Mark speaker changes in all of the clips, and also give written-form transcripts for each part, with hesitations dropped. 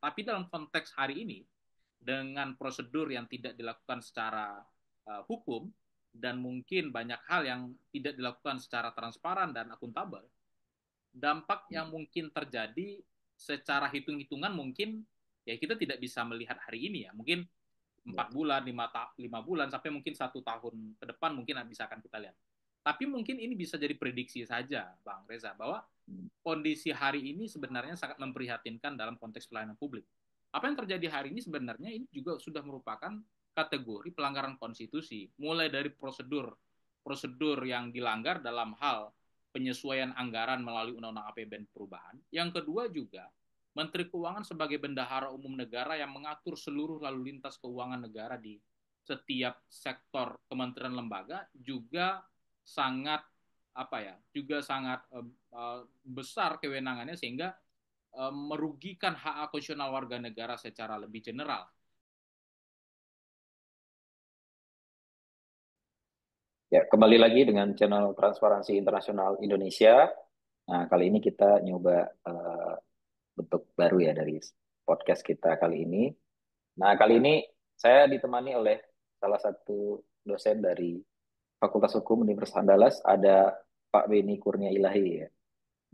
Speaker 1: Tapi dalam konteks hari ini, dengan prosedur yang tidak dilakukan secara hukum, dan mungkin banyak hal yang tidak dilakukan secara transparan dan akuntabel, dampak yang mungkin terjadi secara hitung-hitungan mungkin ya kita tidak bisa melihat hari ini ya. Mungkin
Speaker 2: Ya.
Speaker 1: 4 bulan, 5 bulan, sampai mungkin 1 tahun ke depan mungkin bisa akan kita lihat. Tapi mungkin ini bisa jadi prediksi saja, Bang Reza, bahwa kondisi hari ini sebenarnya sangat memprihatinkan dalam konteks pelayanan publik. Apa yang terjadi hari ini sebenarnya ini juga sudah merupakan kategori pelanggaran konstitusi, mulai dari prosedur yang dilanggar dalam hal penyesuaian anggaran melalui Undang-Undang APBN perubahan. Yang kedua juga Menteri Keuangan sebagai bendahara umum negara yang mengatur seluruh lalu lintas keuangan negara di setiap sektor kementerian lembaga juga sangat juga sangat besar kewenangannya, sehingga merugikan hak konstitusional warga negara secara lebih general.
Speaker 2: Ya, kembali lagi dengan channel Transparansi Internasional Indonesia. Nah, kali ini kita nyoba bentuk baru ya dari podcast kita kali ini. Nah, kali ini saya ditemani oleh salah satu dosen dari Fakultas Hukum Universitas Andalas, ada Pak Beni Kurnia Ilahi ya.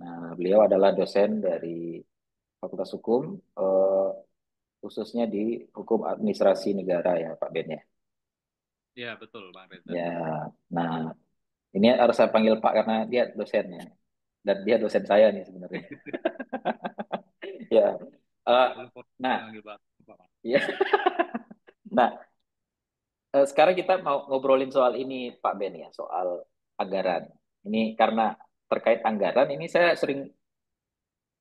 Speaker 2: Nah, beliau adalah dosen dari Fakultas Hukum, khususnya di Hukum Administrasi Negara ya, Pak Ben ya.
Speaker 1: Ya, betul, Bang Reza.
Speaker 2: Ya, nah ini harus saya panggil Pak karena dia dosennya dan dia dosen saya nih sebenarnya. Ya, eh,
Speaker 1: Tidak perlu
Speaker 2: nah,
Speaker 1: panggil Bapak.
Speaker 2: ya, nah sekarang kita mau ngobrolin soal ini Pak Ben ya, soal anggaran. Ini karena terkait anggaran ini saya sering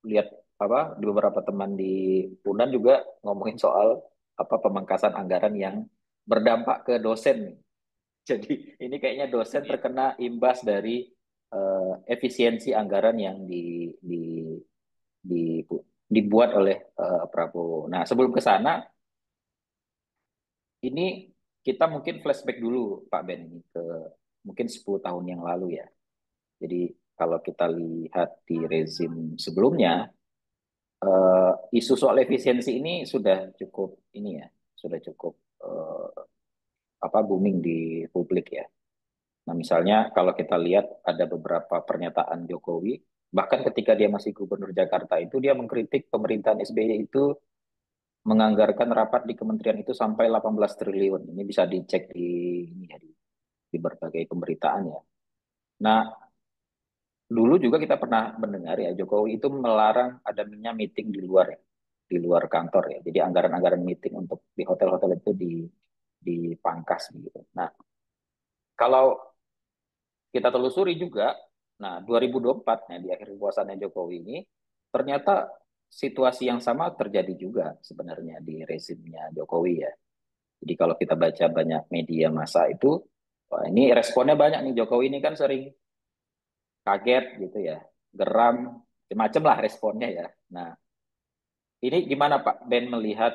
Speaker 2: lihat apa di beberapa teman di Unan juga ngomongin soal apa pemangkasan anggaran yang berdampak ke dosen nih. Jadi ini kayaknya dosen
Speaker 1: Iya,
Speaker 2: terkena imbas dari efisiensi anggaran yang di- dibuat oleh Prabowo. Nah, sebelum ke sana, ini kita mungkin flashback dulu Pak Ben ini ke mungkin 10 tahun yang lalu ya. Jadi kalau kita lihat di rezim sebelumnya, isu soal efisiensi ini sudah cukup ini ya, sudah cukup apa booming di publik ya. Nah, misalnya kalau kita lihat ada beberapa pernyataan Jokowi, bahkan ketika dia masih gubernur Jakarta itu dia mengkritik pemerintahan SBY itu menganggarkan rapat di kementerian itu sampai 18 triliun. Ini bisa dicek di ini ya, di berbagai pemberitaan ya. Nah, dulu juga kita pernah mendengar ya Jokowi itu melarang adanya meeting di luar kantor ya. Jadi anggaran-anggaran meeting untuk di hotel-hotel itu dipangkas gitu. Nah, kalau kita telusuri juga, nah 2024 ya di akhir kekuasaannya Jokowi ini ternyata situasi yang sama terjadi juga sebenarnya di rezimnya Jokowi ya. Jadi kalau kita baca banyak media massa itu, wah ini responnya banyak nih Jokowi ini kan sering kaget gitu ya, geram, macam-macam lah responnya ya. Nah, ini gimana Pak Ben melihat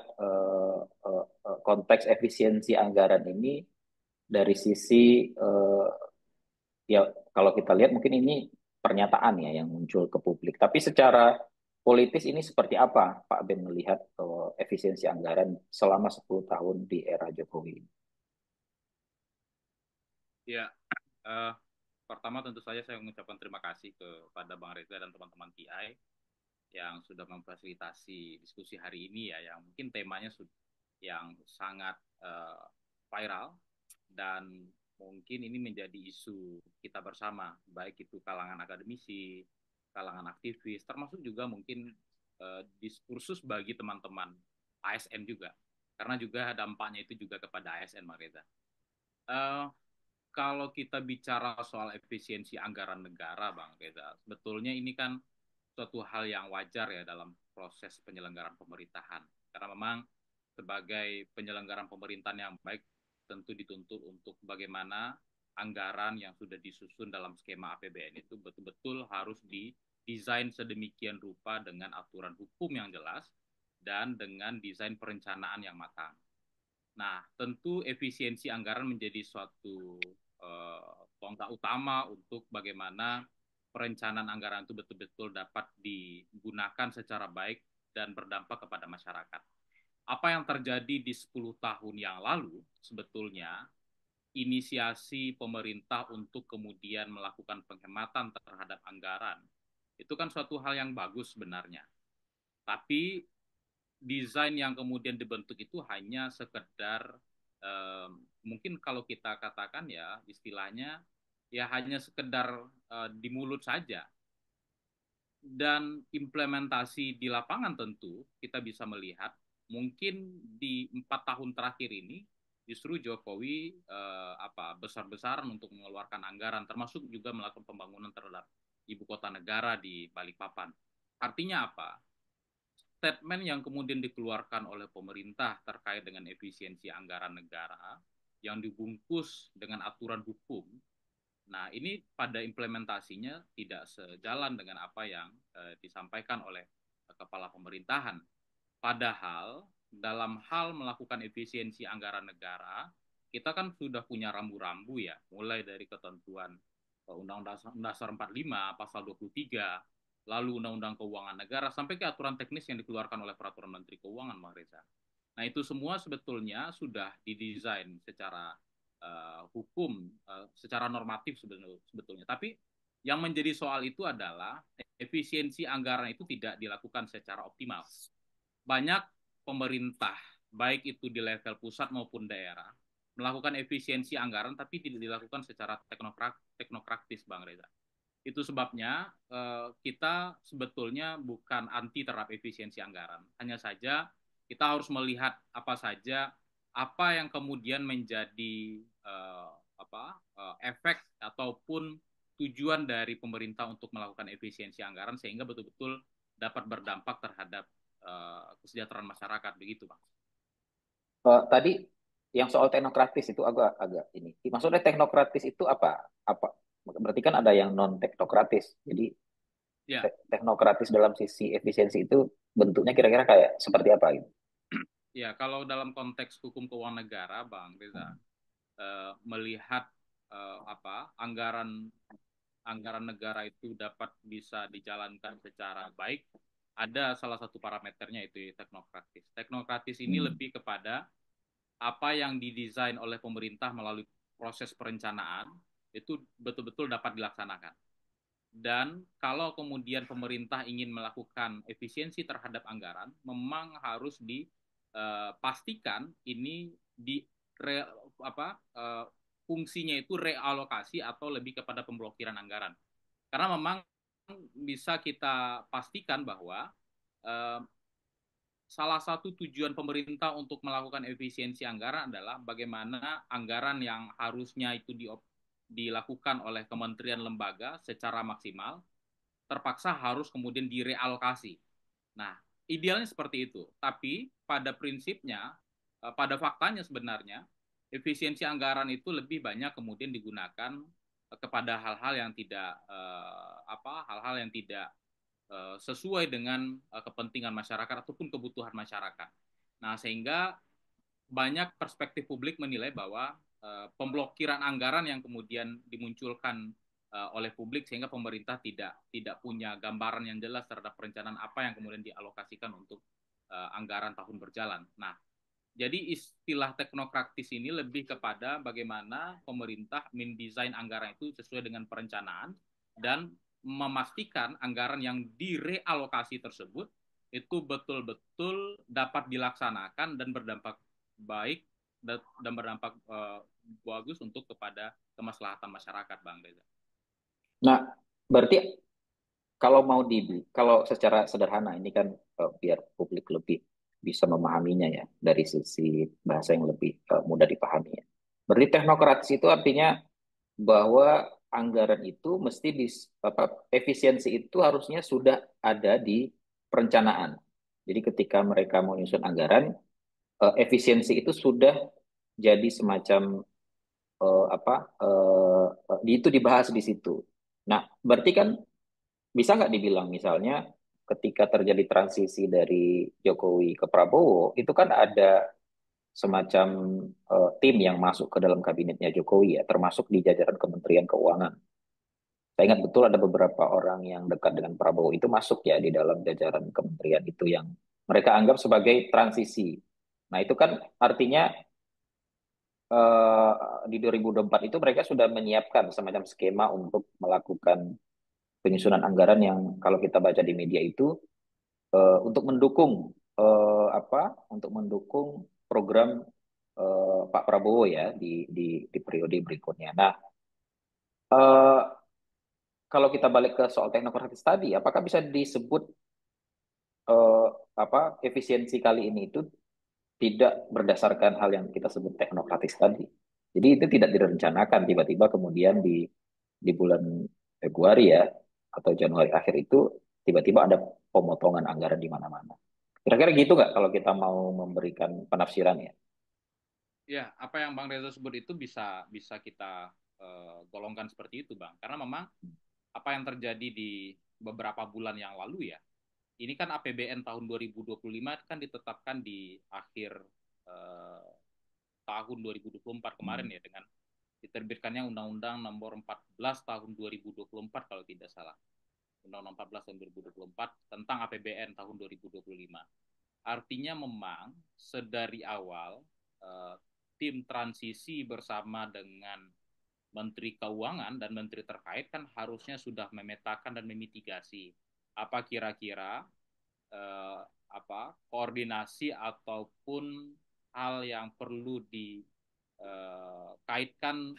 Speaker 2: konteks efisiensi anggaran ini dari sisi ya kalau kita lihat mungkin ini pernyataan ya yang muncul ke publik. Tapi secara politis ini seperti apa Pak Ben melihat efisiensi anggaran selama 10 tahun di era Jokowi?
Speaker 1: ya. Pertama tentu saja saya mengucapkan terima kasih kepada Bang Reza dan teman-teman TI yang sudah memfasilitasi diskusi hari ini ya, yang mungkin temanya yang sangat viral, dan mungkin ini menjadi isu kita bersama, baik itu kalangan akademisi, kalangan aktivis, termasuk juga mungkin diskursus bagi teman-teman ASN juga, karena juga dampaknya itu juga kepada ASN, Bang Reza. Uh, Kalau kita bicara soal efisiensi anggaran negara, Bang Reza, sebetulnya ini kan suatu hal yang wajar ya dalam proses penyelenggaraan pemerintahan. Karena memang sebagai penyelenggaraan pemerintahan yang baik tentu dituntut untuk bagaimana anggaran yang sudah disusun dalam skema APBN itu betul-betul harus didesain sedemikian rupa dengan aturan hukum yang jelas dan dengan desain perencanaan yang matang. Nah, tentu efisiensi anggaran menjadi suatu tonggak utama untuk bagaimana perencanaan anggaran itu betul-betul dapat digunakan secara baik dan berdampak kepada masyarakat. Apa yang terjadi di 10 tahun yang lalu sebetulnya inisiasi pemerintah untuk kemudian melakukan penghematan terhadap anggaran itu kan suatu hal yang bagus sebenarnya. Tapi desain yang kemudian dibentuk itu hanya sekedar mungkin kalau kita katakan ya istilahnya ya hanya sekedar di mulut saja, dan implementasi di lapangan tentu kita bisa melihat mungkin di 4 tahun terakhir ini justru Jokowi besar-besaran untuk mengeluarkan anggaran termasuk juga melakukan pembangunan terhadap ibu kota negara di Balikpapan. Artinya apa? Statement yang kemudian dikeluarkan oleh pemerintah terkait dengan efisiensi anggaran negara yang dibungkus dengan aturan hukum. Nah, ini pada implementasinya tidak sejalan dengan apa yang disampaikan oleh kepala pemerintahan. Padahal dalam hal melakukan efisiensi anggaran negara, kita kan sudah punya rambu-rambu ya, mulai dari ketentuan Undang-Undang Dasar 45, Pasal 23, lalu Undang-Undang Keuangan Negara, sampai ke aturan teknis yang dikeluarkan oleh Peraturan Menteri Keuangan, Bang Reza. Nah, itu semua sebetulnya sudah didesain secara hukum, secara normatif sebetulnya. Tapi yang menjadi soal itu adalah efisiensi anggaran itu tidak dilakukan secara optimal. Banyak pemerintah, baik itu di level pusat maupun daerah, melakukan efisiensi anggaran tapi tidak dilakukan secara teknokratis, Bang Reza. Itu sebabnya kita sebetulnya bukan anti terhadap efisiensi anggaran. Hanya saja kita harus melihat apa yang kemudian menjadi efek ataupun tujuan dari pemerintah untuk melakukan efisiensi anggaran sehingga betul-betul dapat berdampak terhadap kesejahteraan masyarakat, begitu, Bang.
Speaker 2: Tadi yang soal teknokratis itu agak ini. Maksudnya teknokratis itu apa? Apa? Berarti kan ada yang non teknokratis. Jadi
Speaker 1: Ya,
Speaker 2: teknokratis dalam sisi efisiensi itu bentuknya kira-kira kayak seperti apa gitu?
Speaker 1: ya, kalau dalam konteks hukum keuangan negara, Bang Reza, melihat anggaran anggaran negara itu dapat bisa dijalankan secara baik, ada salah satu parameternya itu teknokratis. Teknokratis ini
Speaker 2: Hmm.
Speaker 1: lebih kepada apa yang didesain oleh pemerintah melalui proses perencanaan itu betul-betul dapat dilaksanakan. Dan kalau kemudian pemerintah ingin melakukan efisiensi terhadap anggaran, memang harus dipastikan ini di re, fungsinya itu realokasi atau lebih kepada pemblokiran anggaran. Karena memang bisa kita pastikan bahwa eh, salah satu tujuan pemerintah untuk melakukan efisiensi anggaran adalah bagaimana anggaran yang harusnya itu dilakukan oleh kementerian lembaga secara maksimal terpaksa harus kemudian direalokasi. Nah, idealnya seperti itu. Tapi pada prinsipnya, pada faktanya sebenarnya, efisiensi anggaran itu lebih banyak kemudian digunakan kepada hal-hal yang tidak hal-hal yang tidak sesuai dengan kepentingan masyarakat ataupun kebutuhan masyarakat. Nah, sehingga banyak perspektif publik menilai bahwa pemblokiran anggaran yang kemudian dimunculkan oleh publik sehingga pemerintah tidak punya gambaran yang jelas terhadap perencanaan apa yang kemudian dialokasikan untuk anggaran tahun berjalan. Nah, jadi istilah teknokratis ini lebih kepada bagaimana pemerintah mendesain anggaran itu sesuai dengan perencanaan dan memastikan anggaran yang direalokasi tersebut itu betul-betul dapat dilaksanakan dan berdampak baik dan berdampak bagus untuk kepada kemaslahatan masyarakat, Bang Reza.
Speaker 2: Nah, berarti kalau secara sederhana ini kan biar publik lebih bisa memahaminya ya dari sisi bahasa yang lebih mudah dipahami ya. Berarti teknokratis itu artinya bahwa anggaran itu mesti efisiensi itu harusnya sudah ada di perencanaan. Jadi ketika mereka mau menyusun anggaran, efisiensi itu sudah jadi semacam itu dibahas di situ. Nah, berarti kan bisa nggak dibilang misalnya ketika terjadi transisi dari Jokowi ke Prabowo, itu kan ada semacam tim yang masuk ke dalam kabinetnya Jokowi ya, termasuk di jajaran Kementerian Keuangan. Saya ingat betul ada beberapa orang yang dekat dengan Prabowo itu masuk ya di dalam jajaran kementerian itu yang mereka anggap sebagai transisi. Nah, itu kan artinya eh, di 2024 itu mereka sudah menyiapkan semacam skema untuk melakukan penyusunan anggaran yang kalau kita baca di media itu untuk mendukung untuk mendukung program Pak Prabowo ya di periode berikutnya. Nah, eh, kalau kita balik ke soal teknokratis tadi, apakah bisa disebut eh, efisiensi kali ini itu tidak berdasarkan hal yang kita sebut teknokratis tadi? Jadi itu tidak direncanakan tiba-tiba kemudian di bulan Februari ya atau Januari akhir itu tiba-tiba ada pemotongan anggaran di mana-mana. Kira-kira gitu nggak kalau kita mau memberikan penafsiran ya?
Speaker 1: Ya, apa yang Bang Reza sebut itu bisa bisa kita golongkan seperti itu, Bang. Karena memang apa yang terjadi di beberapa bulan yang lalu ya, ini kan APBN tahun 2025 kan ditetapkan di akhir eh, tahun 2024 kemarin
Speaker 2: Hmm.
Speaker 1: ya, dengan diterbitkannya Undang-Undang Nomor 14 tahun 2024 kalau tidak salah. Undang-Undang 14 tahun 2024 tentang APBN tahun 2025. Artinya memang sedari awal eh, tim transisi bersama dengan Menteri Keuangan dan Menteri terkait kan harusnya sudah memetakan dan memitigasi apa kira-kira eh, koordinasi ataupun hal yang perlu dikaitkan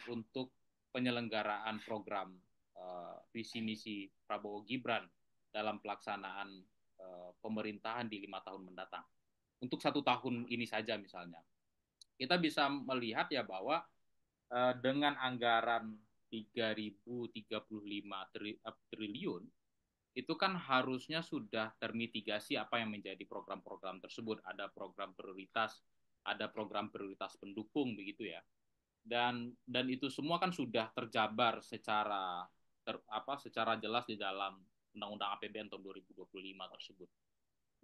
Speaker 1: untuk penyelenggaraan program visi misi Prabowo Gibran dalam pelaksanaan pemerintahan di 5 tahun mendatang. Untuk 1 tahun ini saja misalnya, kita bisa melihat ya bahwa dengan anggaran 3.035 triliun itu kan harusnya sudah termitigasi apa yang menjadi program-program tersebut. Ada program prioritas, ada program prioritas pendukung begitu ya. Dan itu semua kan sudah terjabar secara jelas di dalam Undang-Undang APBN tahun 2025 tersebut.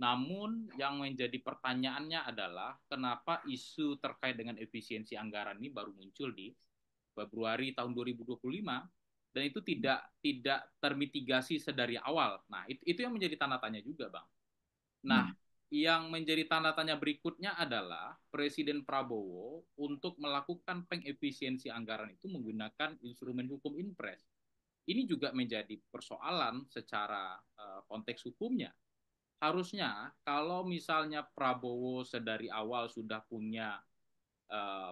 Speaker 1: Namun yang menjadi pertanyaannya adalah kenapa isu terkait dengan efisiensi anggaran ini baru muncul di Februari tahun 2025 dan itu tidak termitigasi sedari awal. Nah, itu yang menjadi tanda tanya juga, Bang. Nah,
Speaker 2: Hmm.
Speaker 1: yang menjadi tanda tanya berikutnya adalah Presiden Prabowo untuk melakukan pengefisiensi anggaran itu menggunakan instrumen hukum Inpres. Ini juga menjadi persoalan secara konteks hukumnya. Harusnya kalau misalnya Prabowo sedari awal sudah punya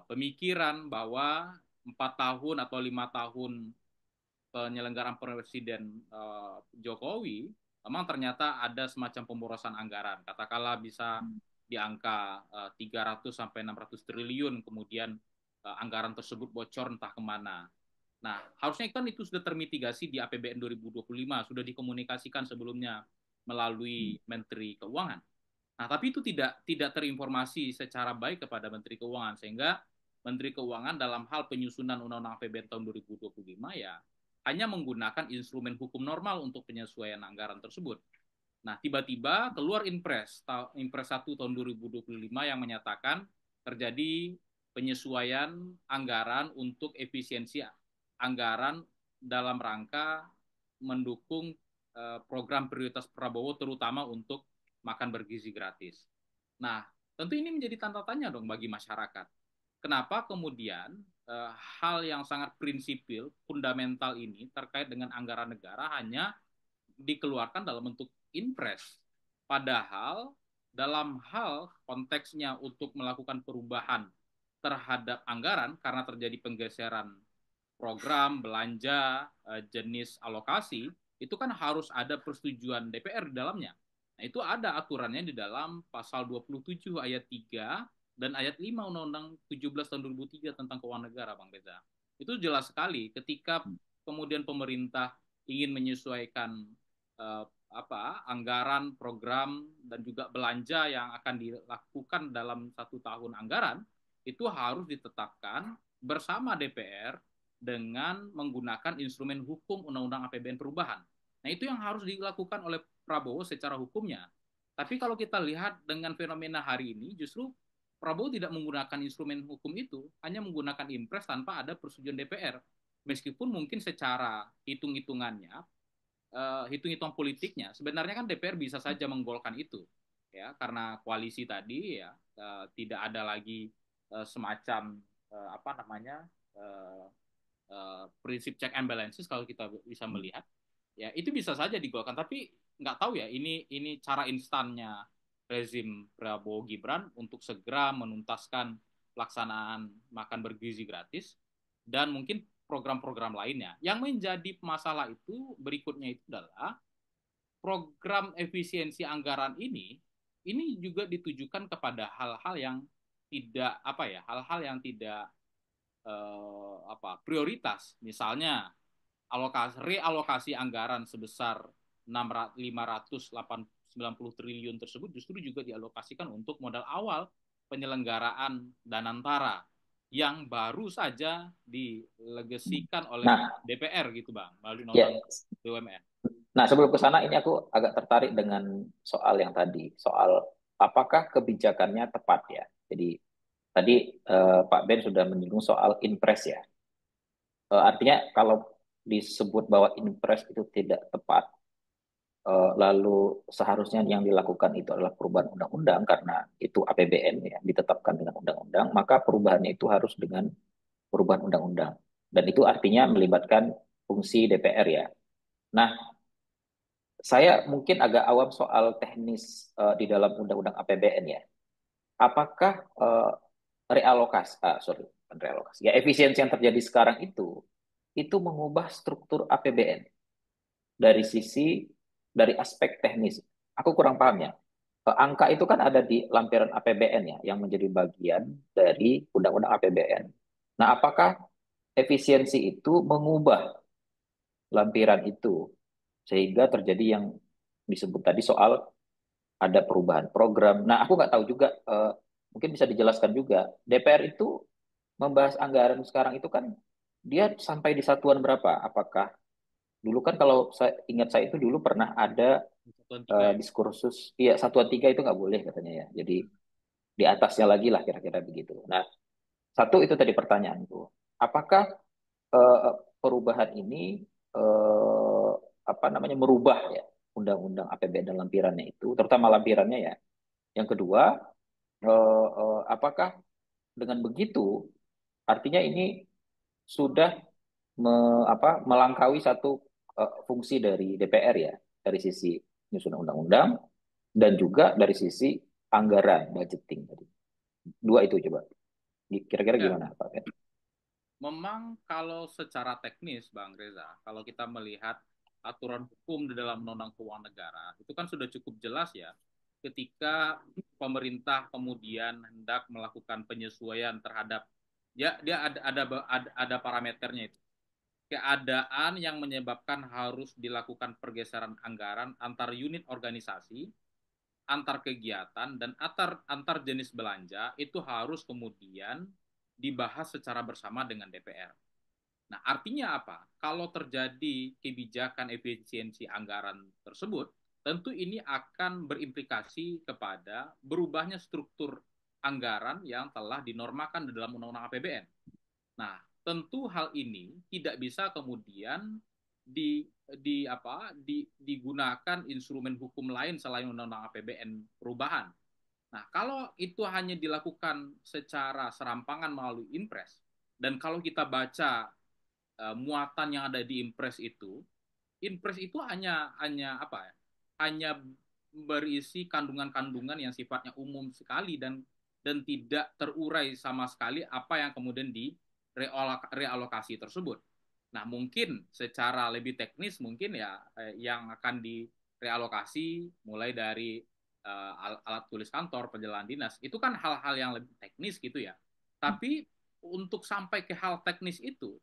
Speaker 1: pemikiran bahwa 4 tahun atau 5 tahun penyelenggaraan presiden Jokowi, memang ternyata ada semacam pemborosan anggaran. Katakanlah bisa di angka 300 sampai 600 triliun, kemudian anggaran tersebut bocor entah kemana. Nah, harusnya kan itu sudah termitigasi di APBN 2025, sudah dikomunikasikan sebelumnya melalui Menteri Keuangan. Nah, tapi itu tidak terinformasi secara baik kepada Menteri Keuangan sehingga Menteri Keuangan dalam hal penyusunan Undang-Undang APBN tahun 2025 ya hanya menggunakan instrumen hukum normal untuk penyesuaian anggaran tersebut. Nah, tiba-tiba keluar Impres 1 tahun 2025 yang menyatakan terjadi penyesuaian anggaran untuk efisiensi anggaran dalam rangka mendukung program prioritas Prabowo terutama untuk makan bergizi gratis. Nah, tentu ini menjadi tanda tanya dong bagi masyarakat. Kenapa kemudian hal yang sangat prinsipil, fundamental ini terkait dengan anggaran negara hanya dikeluarkan dalam bentuk impres. Padahal dalam hal konteksnya untuk melakukan perubahan terhadap anggaran karena terjadi penggeseran program, belanja, jenis alokasi, itu kan harus ada persetujuan DPR di dalamnya. Nah, itu ada aturannya di dalam pasal 27 ayat 3 dan ayat 5 Undang-Undang 17 tahun 2003 tentang keuangan negara, Bang Reza. Itu jelas sekali ketika kemudian pemerintah ingin menyesuaikan eh, anggaran, program dan juga belanja yang akan dilakukan dalam 1 tahun anggaran itu harus ditetapkan bersama DPR dengan menggunakan instrumen hukum Undang-Undang APBN perubahan. Nah, itu yang harus dilakukan oleh Prabowo secara hukumnya. Tapi kalau kita lihat dengan fenomena hari ini, justru Prabowo tidak menggunakan instrumen hukum itu, hanya menggunakan impres tanpa ada persetujuan DPR. meskipun mungkin secara hitung-hitungannya, hitung-hitung politiknya, sebenarnya kan DPR bisa saja menggolkan itu, ya, karena koalisi tadi ya tidak ada lagi semacam apa namanya uh, prinsip check and balances kalau kita bisa melihat, ya itu bisa saja digolkan. Tapi nggak tahu ya, ini cara instannya rezim Prabowo Gibran untuk segera menuntaskan pelaksanaan makan bergizi gratis dan mungkin program-program lainnya. Yang menjadi masalah itu berikutnya itu adalah program efisiensi anggaran ini juga ditujukan kepada hal-hal yang tidak apa ya, hal-hal yang tidak apa prioritas. Misalnya realokasi anggaran sebesar 590 triliun tersebut justru juga dialokasikan untuk modal awal penyelenggaraan Danantara yang baru saja dilegasikan oleh
Speaker 2: Nah,
Speaker 1: DPR gitu Bang, melalui
Speaker 2: ya.
Speaker 1: undang BUMN.
Speaker 2: Nah, sebelum ke sana ini aku agak tertarik dengan soal yang tadi, soal apakah kebijakannya tepat ya. Jadi tadi Pak Ben sudah menyinggung soal impres ya. Artinya kalau disebut bahwa impres itu tidak tepat, lalu seharusnya yang dilakukan itu adalah perubahan undang-undang karena itu APBN ya ditetapkan dengan undang-undang, maka perubahannya itu harus dengan perubahan undang-undang. Dan itu artinya melibatkan fungsi DPR ya. Nah, saya mungkin agak awam soal teknis di dalam undang-undang APBN ya. Apakah realokasi, sorry, bukan realokasi, ya efisiensi yang terjadi sekarang itu mengubah struktur APBN dari sisi dari aspek teknis. Aku kurang paham ya. Angka itu kan ada di lampiran APBN ya, yang menjadi bagian dari undang-undang APBN. Nah, apakah efisiensi itu mengubah lampiran itu sehingga terjadi yang disebut tadi soal ada perubahan program. Nah, aku nggak tahu juga, mungkin bisa dijelaskan juga. DPR itu membahas anggaran sekarang itu kan dia sampai di satuan berapa? Apakah dulu kan kalau saya ingat saya itu dulu pernah ada
Speaker 1: Satuan tiga ya.
Speaker 2: diskursus, iya satuan tiga itu nggak boleh katanya ya. Jadi di atasnya lagi lah kira-kira begitu. Nah, satu itu tadi pertanyaanku. Apakah eh, perubahan ini eh, apa namanya merubah ya undang-undang APBN dan lampirannya itu, terutama lampirannya ya. Yang kedua, apakah dengan begitu artinya ini sudah melangkaui satu fungsi dari DPR ya, dari sisi penyusunan undang-undang dan juga dari sisi anggaran budgeting tadi. Dua itu coba. Kira-kira
Speaker 1: Ya,
Speaker 2: gimana Pak Ben?
Speaker 1: memang kalau secara teknis, Bang Reza, kalau kita melihat aturan hukum di dalam Undang-Undang Keuangan Negara, itu kan sudah cukup jelas ya, ketika pemerintah kemudian hendak melakukan penyesuaian terhadap, ya dia ada parameternya itu. Keadaan yang menyebabkan harus dilakukan pergeseran anggaran antar unit organisasi, antar kegiatan, dan antar jenis belanja itu harus kemudian dibahas secara bersama dengan DPR. Nah, artinya apa? Kalau terjadi kebijakan efisiensi anggaran tersebut, tentu ini akan berimplikasi kepada berubahnya struktur anggaran yang telah dinormakan di dalam Undang-Undang APBN. Nah, tentu hal ini tidak bisa kemudian digunakan instrumen hukum lain selain Undang-Undang APBN perubahan. Nah, kalau itu hanya dilakukan secara serampangan melalui impres, dan kalau kita baca muatan yang ada di impres itu hanya apa ya? Hanya berisi kandungan-kandungan yang sifatnya umum sekali dan tidak terurai sama sekali apa yang kemudian realokasi tersebut. Nah, mungkin secara lebih teknis mungkin ya yang akan direalokasi mulai dari alat tulis kantor, perjalanan dinas, itu kan hal-hal yang lebih teknis gitu ya. Tapi untuk sampai ke hal teknis itu,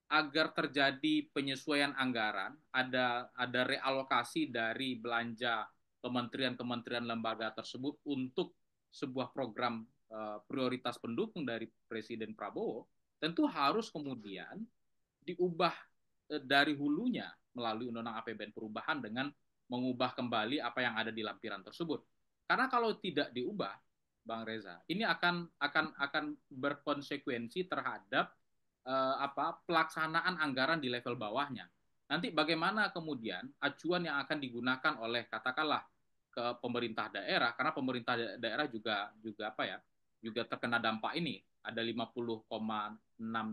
Speaker 1: agar terjadi penyesuaian anggaran, ada realokasi dari belanja kementerian-kementerian lembaga tersebut untuk sebuah program prioritas pendukung dari Presiden Prabowo, tentu harus kemudian diubah dari hulunya melalui Undang-Undang APBN perubahan dengan mengubah kembali apa yang ada di lampiran tersebut. Karena kalau tidak diubah, Bang Reza, ini akan berkonsekuensi terhadap pelaksanaan anggaran di level bawahnya. Nanti bagaimana kemudian acuan yang akan digunakan oleh katakanlah ke pemerintah daerah, karena pemerintah daerah juga juga apa ya juga terkena dampak ini, ada 50,6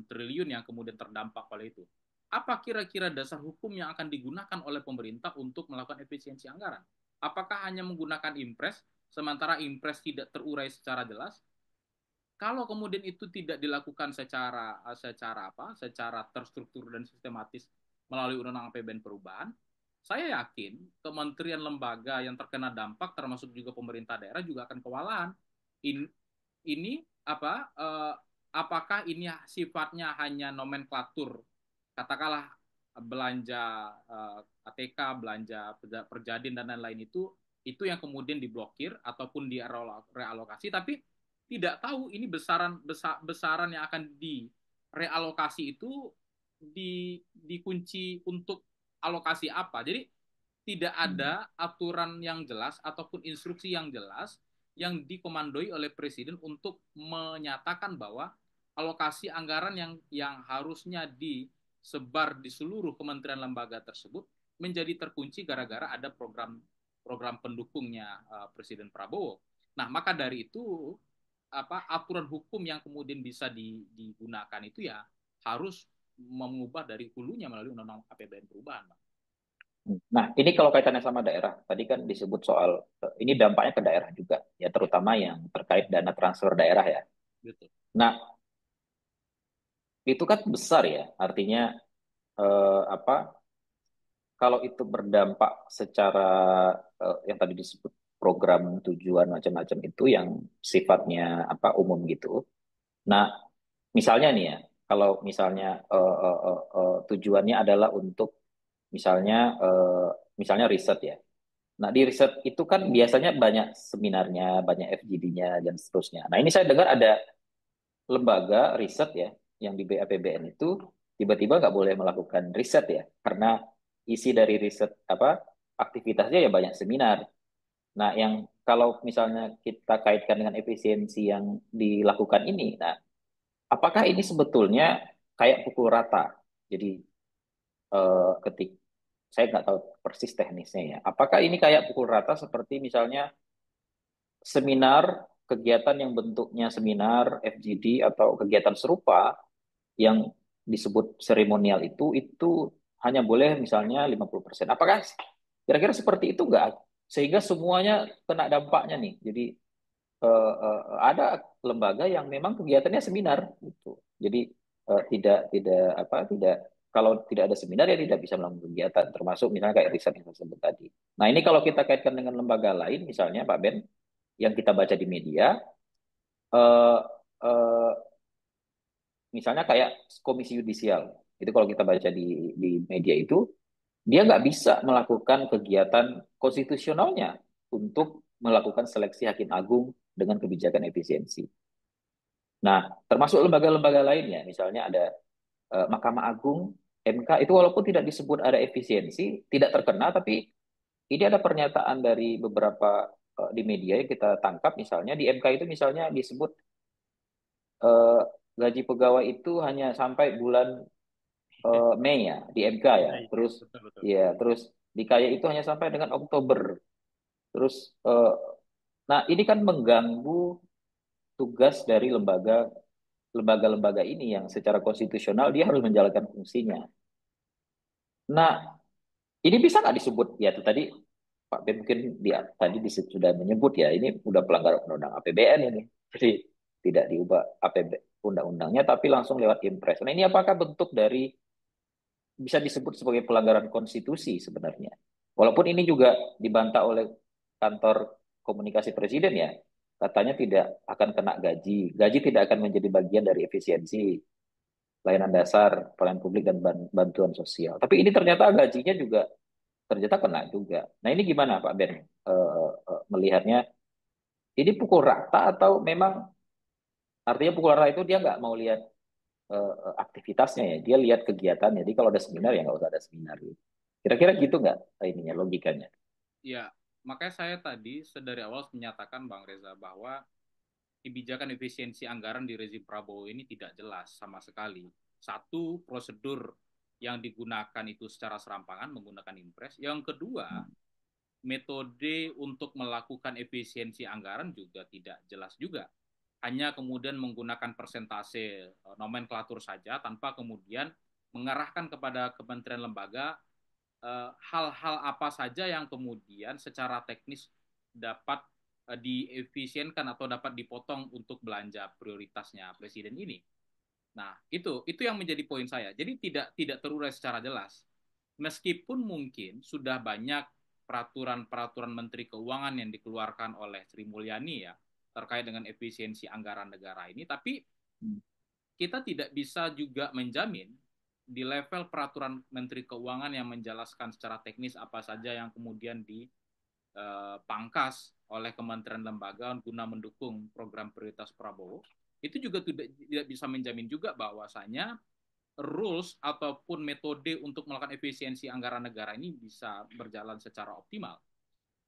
Speaker 1: triliun yang kemudian terdampak oleh itu. Apa kira-kira dasar hukum yang akan digunakan oleh pemerintah untuk melakukan efisiensi anggaran? Apakah hanya menggunakan impres, sementara impres tidak terurai secara jelas? Kalau kemudian itu tidak dilakukan secara terstruktur dan sistematis melalui undang-undang APBN perubahan, saya yakin kementerian lembaga yang terkena dampak termasuk juga pemerintah daerah juga akan kewalahan. In, ini apakah ini sifatnya hanya nomenklatur, katakanlah belanja ATK, belanja perjadin dan lain-lain, itu yang kemudian diblokir ataupun direalokasi, tapi tidak tahu ini besaran yang akan direalokasi itu dikunci untuk alokasi apa. Jadi tidak
Speaker 2: Hmm.
Speaker 1: ada aturan yang jelas ataupun instruksi yang jelas yang dikomandoi oleh presiden untuk menyatakan bahwa alokasi anggaran yang harusnya disebar di seluruh kementerian lembaga tersebut menjadi terkunci gara-gara ada program program pendukungnya Presiden Prabowo. Nah, maka dari itu aturan hukum yang kemudian bisa digunakan itu ya harus mengubah dari hulunya melalui undang-undang APBN perubahan, Bang.
Speaker 2: Nah, ini kalau kaitannya sama daerah, tadi kan disebut soal ini dampaknya ke daerah juga, ya
Speaker 1: Ya,
Speaker 2: terutama yang terkait dana transfer daerah ya.
Speaker 1: betul.
Speaker 2: Nah, itu kan besar ya, artinya apa? Kalau itu berdampak secara yang tadi disebut program tujuan macam-macam itu yang sifatnya apa umum gitu. Nah, misalnya nih ya, kalau misalnya tujuannya adalah untuk misalnya riset ya. Nah, di riset itu kan biasanya banyak seminarnya, banyak FGD-nya dan seterusnya. Nah, ini saya dengar ada lembaga riset ya yang di BAPBN itu tiba-tiba nggak boleh melakukan riset ya karena isi dari riset apa aktivitasnya ya banyak seminar. Nah, yang kalau misalnya kita kaitkan dengan efisiensi yang dilakukan ini, nah apakah ini sebetulnya kayak pukul rata? Jadi ketik saya nggak tahu persis teknisnya ya. Apakah ini kayak pukul rata seperti misalnya seminar, kegiatan yang bentuknya seminar, FGD atau kegiatan serupa yang disebut seremonial itu hanya boleh misalnya 50%. Apakah kira-kira seperti itu enggak? Sehingga semuanya kena dampaknya nih. Jadi ada lembaga yang memang kegiatannya seminar gitu. Jadi tidak apa tidak kalau tidak ada seminar ya tidak bisa melakukan kegiatan termasuk misalnya kayak riset yang saya sebut tadi. Nah, ini kalau kita kaitkan dengan lembaga lain misalnya Pak Ben yang kita baca di media eh, eh, misalnya kayak komisi yudisial itu kalau kita baca di media itu dia nggak bisa melakukan kegiatan konstitusionalnya untuk melakukan seleksi hakim agung dengan kebijakan efisiensi. Nah, termasuk lembaga-lembaga lainnya, misalnya ada Mahkamah Agung, MK itu walaupun tidak disebut ada efisiensi, tidak terkena, tapi ini ada pernyataan dari beberapa di media yang kita tangkap, misalnya di MK itu misalnya disebut eh, gaji pegawai itu hanya sampai bulan Mei ya di MK ya.
Speaker 1: Baik,
Speaker 2: Terus
Speaker 1: betul betul.
Speaker 2: ya terus di KAYA itu hanya sampai dengan Oktober. Terus nah ini kan mengganggu tugas dari lembaga-lembaga ini yang secara konstitusional dia harus menjalankan fungsinya. Nah, ini bisa nggak disebut ya itu tadi Pak Ben mungkin dia tadi sudah menyebut ya ini udah pelanggaran undang-undang APBN ini. Jadi tidak diubah APB undang-undangnya tapi langsung lewat impres. Nah, ini apakah bentuk dari bisa disebut sebagai pelanggaran konstitusi sebenarnya. Walaupun ini juga dibantah oleh kantor komunikasi presiden ya, katanya tidak akan kena gaji. Gaji tidak akan menjadi bagian dari efisiensi layanan dasar, pelayanan publik dan bantuan sosial. Tapi ini ternyata gajinya juga ternyata kena juga. Nah ini gimana Pak Ben melihatnya? Ini pukul rata atau memang artinya pukul rata itu dia nggak mau lihat aktivitasnya ya, dia lihat kegiatannya. Jadi kalau ada seminar ya nggak usah ada seminar. Gitu. Kira-kira gitu nggak ininya logikanya?
Speaker 1: Ya, makanya saya tadi sedari awal menyatakan Bang Reza bahwa kebijakan efisiensi anggaran di rezim Prabowo ini tidak jelas sama sekali. Satu, prosedur yang digunakan itu secara serampangan menggunakan impres. Yang kedua, metode untuk melakukan efisiensi anggaran juga tidak jelas juga. Hanya kemudian menggunakan persentase nomenklatur saja tanpa kemudian mengarahkan kepada kementerian lembaga hal-hal apa saja yang kemudian secara teknis dapat diefisienkan atau dapat dipotong untuk belanja prioritasnya presiden ini. Nah, itu yang menjadi poin saya. Jadi tidak terurai secara jelas. Meskipun mungkin sudah banyak peraturan-peraturan Menteri Keuangan yang dikeluarkan oleh Sri Mulyani ya terkait dengan efisiensi anggaran negara ini, tapi kita tidak bisa juga menjamin di level peraturan Menteri Keuangan yang menjelaskan secara teknis apa saja yang kemudian dipangkas oleh kementerian lembaga guna mendukung program prioritas Prabowo, itu juga tidak bisa menjamin juga bahwasanya rules ataupun metode untuk melakukan efisiensi anggaran negara ini bisa berjalan secara optimal.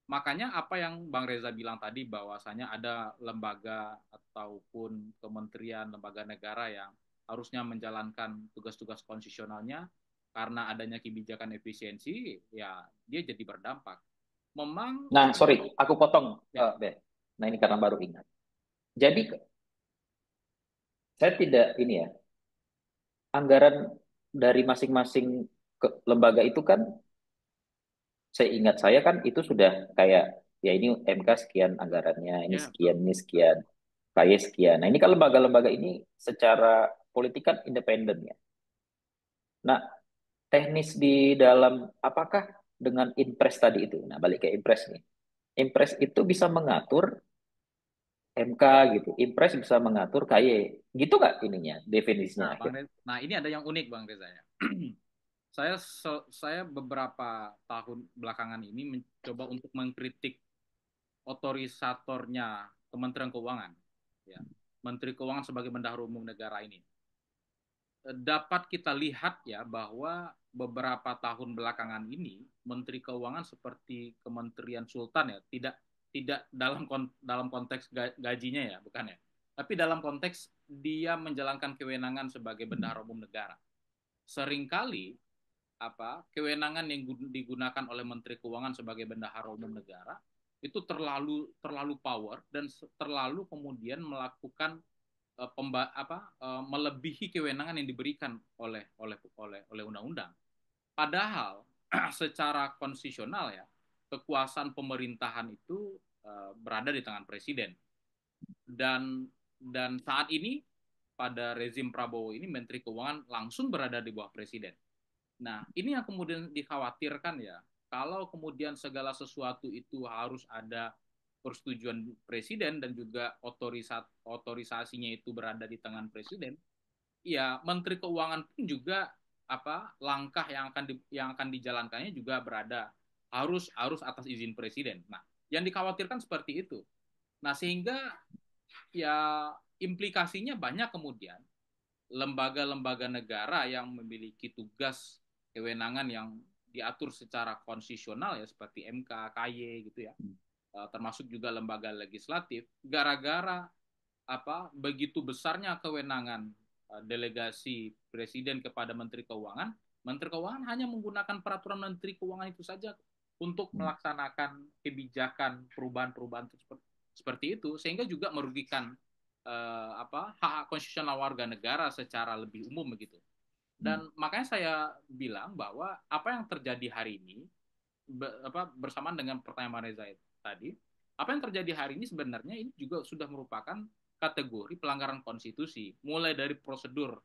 Speaker 1: Makanya apa yang Bang Reza bilang tadi bahwasanya ada lembaga ataupun kementerian, lembaga negara yang harusnya menjalankan tugas-tugas konstitusionalnya karena adanya kebijakan efisiensi, ya dia jadi berdampak. Memang
Speaker 2: Nah,
Speaker 1: saya
Speaker 2: sorry, aku potong,
Speaker 1: ya,
Speaker 2: Ben. Nah, ini karena baru ingat. Jadi, saya tidak ini ya, anggaran dari masing-masing lembaga itu kan, saya ingat saya kan itu sudah kayak, ya ini MK sekian anggarannya,
Speaker 1: ya betul.
Speaker 2: ini sekian, KY sekian. Nah, ini kan lembaga-lembaga ini secara politik kan independen ya. Nah, teknis di dalam apakah dengan impres tadi itu, nah balik ke impres nih. Impres itu bisa mengatur MK gitu. Impres bisa mengatur KY. Gitu nggak ininya, definisinya
Speaker 1: Nah,
Speaker 2: akhir.
Speaker 1: Nah ini ada yang unik Bang Reza ya. Saya beberapa tahun belakangan ini mencoba untuk mengkritik otorisatornya Kementerian Keuangan, ya, Menteri Keuangan sebagai bendahara umum negara ini. Dapat kita lihat ya bahwa beberapa tahun belakangan ini Menteri Keuangan seperti Kementerian Sultan ya, tidak tidak dalam konteks gajinya ya, bukan ya, tapi dalam konteks dia menjalankan kewenangan sebagai bendahara umum negara. Seringkali kewenangan yang digunakan oleh Menteri Keuangan sebagai bendahara umum negara itu terlalu power dan terlalu kemudian melakukan melebihi kewenangan yang diberikan oleh undang-undang. Padahal secara konstitusional ya kekuasaan pemerintahan itu berada di tangan presiden dan saat ini pada rezim Prabowo ini Menteri Keuangan langsung berada di bawah presiden. Nah, ini yang kemudian dikhawatirkan ya. Kalau kemudian segala sesuatu itu harus ada persetujuan presiden dan juga otorisasinya itu berada di tangan presiden, ya Menteri Keuangan pun juga langkah yang akan dijalankannya juga berada harus atas izin presiden. Nah, yang dikhawatirkan seperti itu. Nah, sehingga ya implikasinya banyak kemudian lembaga-lembaga negara yang memiliki tugas kewenangan yang diatur secara konstitusional ya seperti MK, KY gitu ya, termasuk juga lembaga legislatif, gara-gara begitu besarnya kewenangan delegasi presiden kepada Menteri Keuangan, Menteri Keuangan hanya menggunakan peraturan Menteri Keuangan itu saja untuk melaksanakan kebijakan perubahan-perubahan seperti itu, sehingga juga merugikan hak konstitusional warga negara secara lebih umum begitu. Dan makanya saya bilang bahwa apa yang terjadi hari ini bersamaan dengan pertanyaan Reza tadi, apa yang terjadi hari ini sebenarnya ini juga sudah merupakan kategori pelanggaran konstitusi, mulai dari prosedur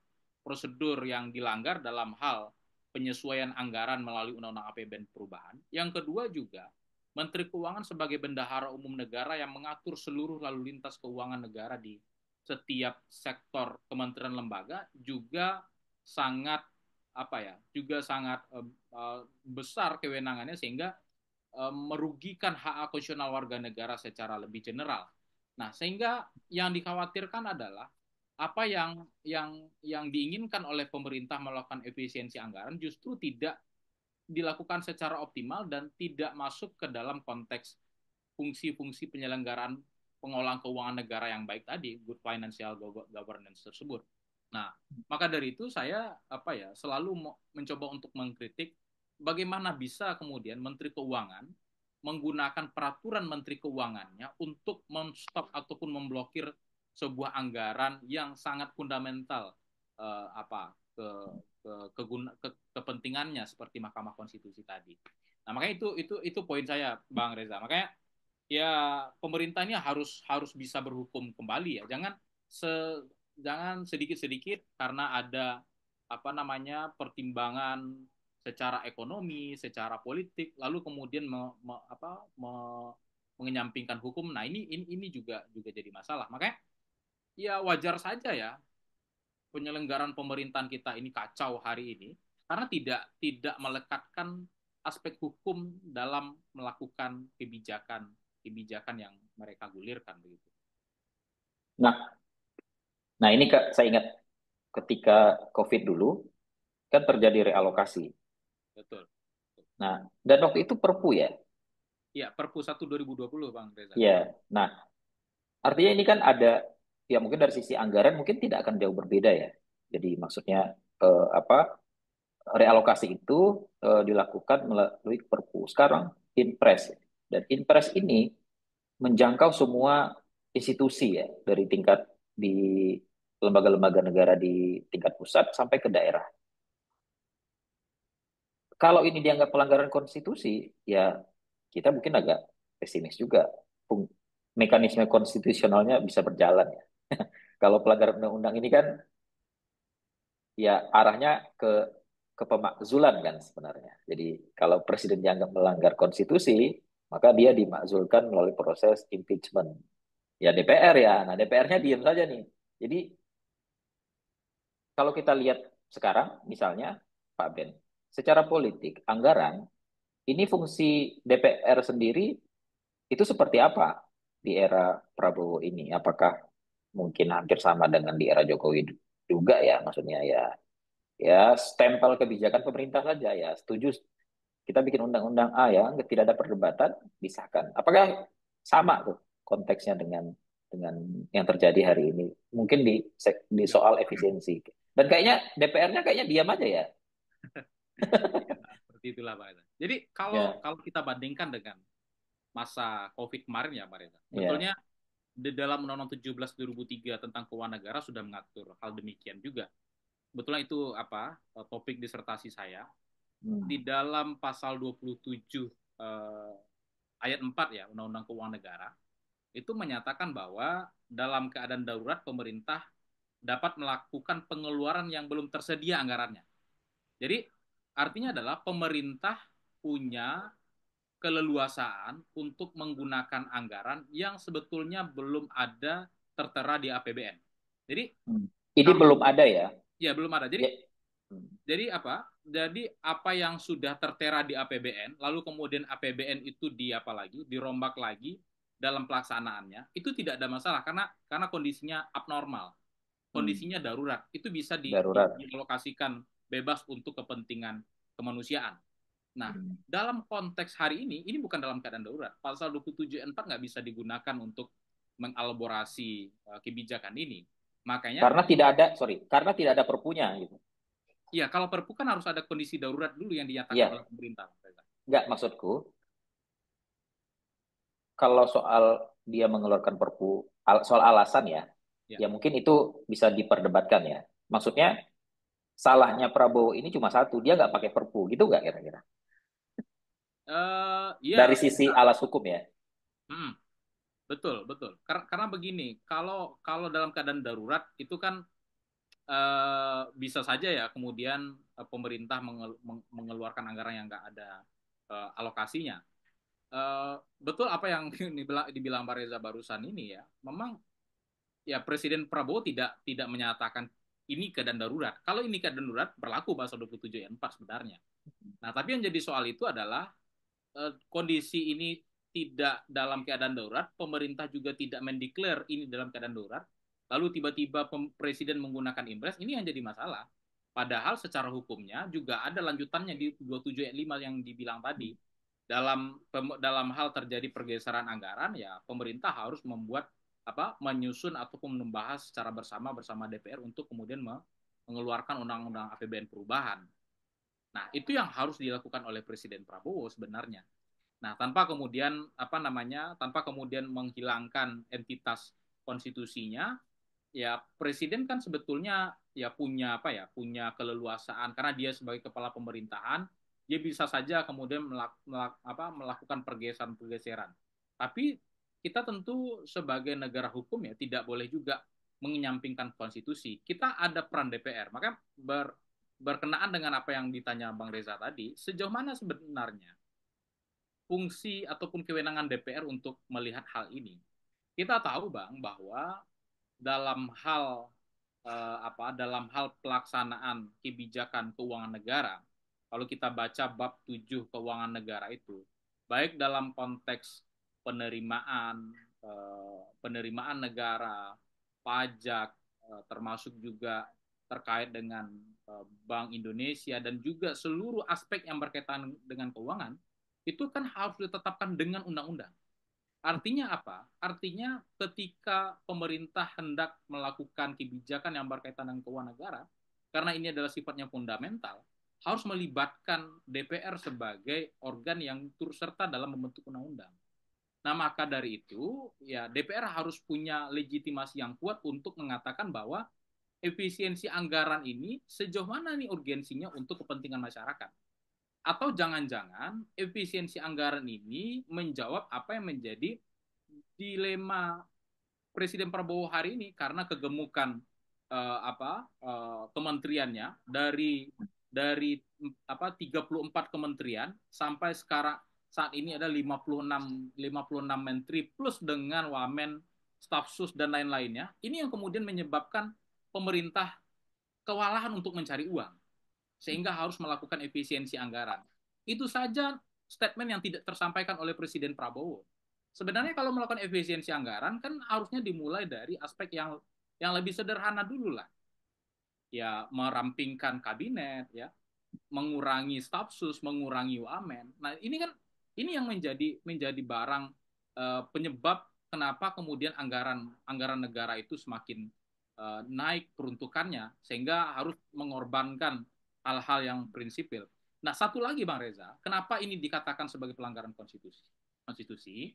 Speaker 1: yang dilanggar dalam hal penyesuaian anggaran melalui Undang-Undang APBN perubahan. Yang kedua juga Menteri Keuangan sebagai bendahara umum negara yang mengatur seluruh lalu lintas keuangan negara di setiap sektor kementerian lembaga juga sangat juga sangat besar kewenangannya sehingga merugikan hak konstitusional warga negara secara lebih general. Nah, sehingga yang dikhawatirkan adalah apa yang diinginkan oleh pemerintah melakukan efisiensi anggaran justru tidak dilakukan secara optimal dan tidak masuk ke dalam konteks fungsi-fungsi penyelenggaraan pengolahan keuangan negara yang baik tadi, good financial governance tersebut. Nah, maka dari itu saya selalu mencoba untuk mengkritik bagaimana bisa kemudian Menteri Keuangan menggunakan peraturan Menteri Keuangannya untuk menstop ataupun memblokir sebuah anggaran yang sangat fundamental eh, apa ke, kepentingannya seperti Mahkamah Konstitusi tadi. Nah, makanya itu poin saya, Bang Reza. Makanya ya pemerintah ini harus harus bisa berhukum kembali ya. Se, jangan sedikit-sedikit karena ada pertimbangan secara ekonomi, secara politik, lalu kemudian mengenyampingkan hukum. Nah, ini juga juga jadi masalah. Makanya ya wajar saja ya penyelenggaraan pemerintahan kita ini kacau hari ini karena tidak melekatkan aspek hukum dalam melakukan kebijakan kebijakan yang mereka gulirkan begitu.
Speaker 2: Nah, nah ini Kak, saya ingat ketika COVID dulu kan terjadi realokasi.
Speaker 1: Betul.
Speaker 2: Nah, dan waktu itu Perpu ya.
Speaker 1: Ya, Perpu 1 2020 Bang Reza.
Speaker 2: Ya. Nah, artinya ini kan ada ya mungkin dari sisi anggaran mungkin tidak akan jauh berbeda ya. Jadi maksudnya apa realokasi itu dilakukan melalui Perpu. Sekarang Inpres dan Inpres ini menjangkau semua institusi ya dari tingkat di lembaga-lembaga negara di tingkat pusat sampai ke daerah. Kalau ini dianggap pelanggaran konstitusi, ya kita mungkin agak pesimis juga. Mekanisme konstitusionalnya bisa berjalan ya. Kalau pelanggaran undang-undang ini kan ya arahnya ke pemakzulan kan sebenarnya. Jadi kalau presiden dianggap melanggar konstitusi, maka dia dimakzulkan melalui proses impeachment. Ya DPR ya. Nah DPR-nya diam saja nih. Jadi kalau kita lihat sekarang misalnya Pak Ben, secara politik anggaran ini fungsi DPR sendiri itu seperti apa di era Prabowo ini? Apakah mungkin hampir sama dengan di era Jokowi juga ya? Maksudnya ya, ya stempel kebijakan pemerintah saja ya. Setuju kita bikin undang-undang A ya, tidak ada perdebatan, disahkan. Apakah sama tuh konteksnya dengan yang terjadi hari ini? Mungkin di soal efisiensi. Dan kayaknya DPR-nya kayaknya diam aja ya.
Speaker 1: Ya, seperti itulah Pak Reza. Jadi kalau
Speaker 2: Ya,
Speaker 1: kalau kita bandingkan dengan masa COVID kemarin ya Pak Reza,
Speaker 2: ya.
Speaker 1: betulnya di dalam Undang-Undang 17 2003 tentang keuangan negara sudah mengatur hal demikian juga. Betulnya itu topik disertasi saya
Speaker 2: Hmm,
Speaker 1: di dalam pasal 27 ayat 4 ya Undang-Undang Keuangan Negara itu menyatakan bahwa dalam keadaan darurat pemerintah dapat melakukan pengeluaran yang belum tersedia anggarannya. Jadi artinya adalah pemerintah punya keleluasaan untuk menggunakan anggaran yang sebetulnya belum ada tertera di APBN. Jadi
Speaker 2: hmm. Ini
Speaker 1: kalau
Speaker 2: belum ada ya.
Speaker 1: ya belum ada. Jadi
Speaker 2: Ya. Hmm,
Speaker 1: jadi apa? Jadi apa yang sudah tertera di APBN, lalu kemudian APBN itu dirombak lagi dalam pelaksanaannya, itu tidak ada masalah karena kondisinya abnormal,
Speaker 2: hmm.
Speaker 1: kondisinya darurat, itu bisa
Speaker 2: Darurat.
Speaker 1: dialokasikan bebas untuk kepentingan kemanusiaan. Nah,
Speaker 2: Hmm.
Speaker 1: dalam konteks hari ini bukan dalam keadaan darurat. Pasal 27.4 nggak bisa digunakan untuk mengelaborasi kebijakan ini. Makanya,
Speaker 2: Karena tidak ada, sorry, karena tidak ada perpunya gitu.
Speaker 1: ya kalau Perpu kan harus ada kondisi darurat dulu yang dinyatakan oleh
Speaker 2: Iya,
Speaker 1: pemerintah.
Speaker 2: nggak maksudku. Kalau soal dia mengeluarkan perpu, soal alasan ya,
Speaker 1: Ya,
Speaker 2: ya mungkin itu bisa diperdebatkan ya. Maksudnya salahnya Prabowo ini cuma satu, dia nggak pakai perpu, gitu nggak kira-kira? Dari
Speaker 1: ya,
Speaker 2: sisi alas hukum ya.
Speaker 1: hmm, betul, betul. Karena begini, kalau kalau dalam keadaan darurat itu kan bisa saja ya kemudian pemerintah mengeluarkan anggaran yang nggak ada alokasinya. Betul apa yang dibilang Pak Reza barusan ini ya, memang ya Presiden Prabowo tidak tidak menyatakan ini keadaan darurat. Kalau ini keadaan darurat berlaku pasal 27 ayat 4 sebenarnya. Nah, tapi yang jadi soal itu adalah kondisi ini tidak dalam keadaan darurat, pemerintah juga tidak mendeklar ini dalam keadaan darurat, lalu tiba-tiba presiden menggunakan impres, ini yang jadi masalah. Padahal secara hukumnya juga ada lanjutannya di 27 ayat 5 yang dibilang tadi. Dalam dalam hal terjadi pergeseran anggaran, ya pemerintah harus membuat menyusun ataupun membahas secara bersama DPR untuk kemudian mengeluarkan undang-undang APBN perubahan. Nah, itu yang harus dilakukan oleh Presiden Prabowo sebenarnya. Nah, tanpa kemudian menghilangkan entitas konstitusinya, ya Presiden kan sebetulnya ya punya keleluasaan karena dia sebagai kepala pemerintahan, dia bisa saja kemudian melakukan pergeseran-pergeseran. Tapi kita tentu sebagai negara hukum ya tidak boleh juga menyampingkan konstitusi. Kita ada peran DPR. Maka berkenaan dengan apa yang ditanya Bang Reza tadi, sejauh mana sebenarnya fungsi ataupun kewenangan DPR untuk melihat hal ini? Kita tahu Bang bahwa dalam hal dalam hal pelaksanaan kebijakan keuangan negara, kalau kita baca bab 7 keuangan negara itu, baik dalam konteks penerimaan negara, pajak, termasuk juga terkait dengan Bank Indonesia dan juga seluruh aspek yang berkaitan dengan keuangan, itu kan harus ditetapkan dengan undang-undang. Artinya apa? Artinya ketika pemerintah hendak melakukan kebijakan yang berkaitan dengan keuangan negara, karena ini adalah sifatnya fundamental, harus melibatkan DPR sebagai organ yang turut serta dalam membentuk undang-undang. Nah, maka dari itu, ya DPR harus punya legitimasi yang kuat untuk mengatakan bahwa efisiensi anggaran ini sejauh mana nih urgensinya untuk kepentingan masyarakat. Atau jangan-jangan efisiensi anggaran ini menjawab apa yang menjadi dilema Presiden Prabowo hari ini karena kegemukan kementeriannya dari 34 kementerian sampai sekarang saat ini ada 56 menteri plus dengan wamen, staf sus dan lain-lainnya. Ini yang kemudian menyebabkan pemerintah kewalahan untuk mencari uang sehingga harus melakukan efisiensi anggaran. Itu saja statement yang tidak tersampaikan oleh Presiden Prabowo. Sebenarnya kalau melakukan efisiensi anggaran kan harusnya dimulai dari aspek yang lebih sederhana dulu lah. Ya, merampingkan kabinet, ya, mengurangi stafsus, mengurangi UAMN. Nah, ini yang menjadi barang penyebab kenapa kemudian anggaran negara itu semakin naik peruntukannya sehingga harus mengorbankan hal-hal yang prinsipil. Nah, satu lagi Bang Reza, kenapa ini dikatakan sebagai pelanggaran konstitusi? Konstitusi,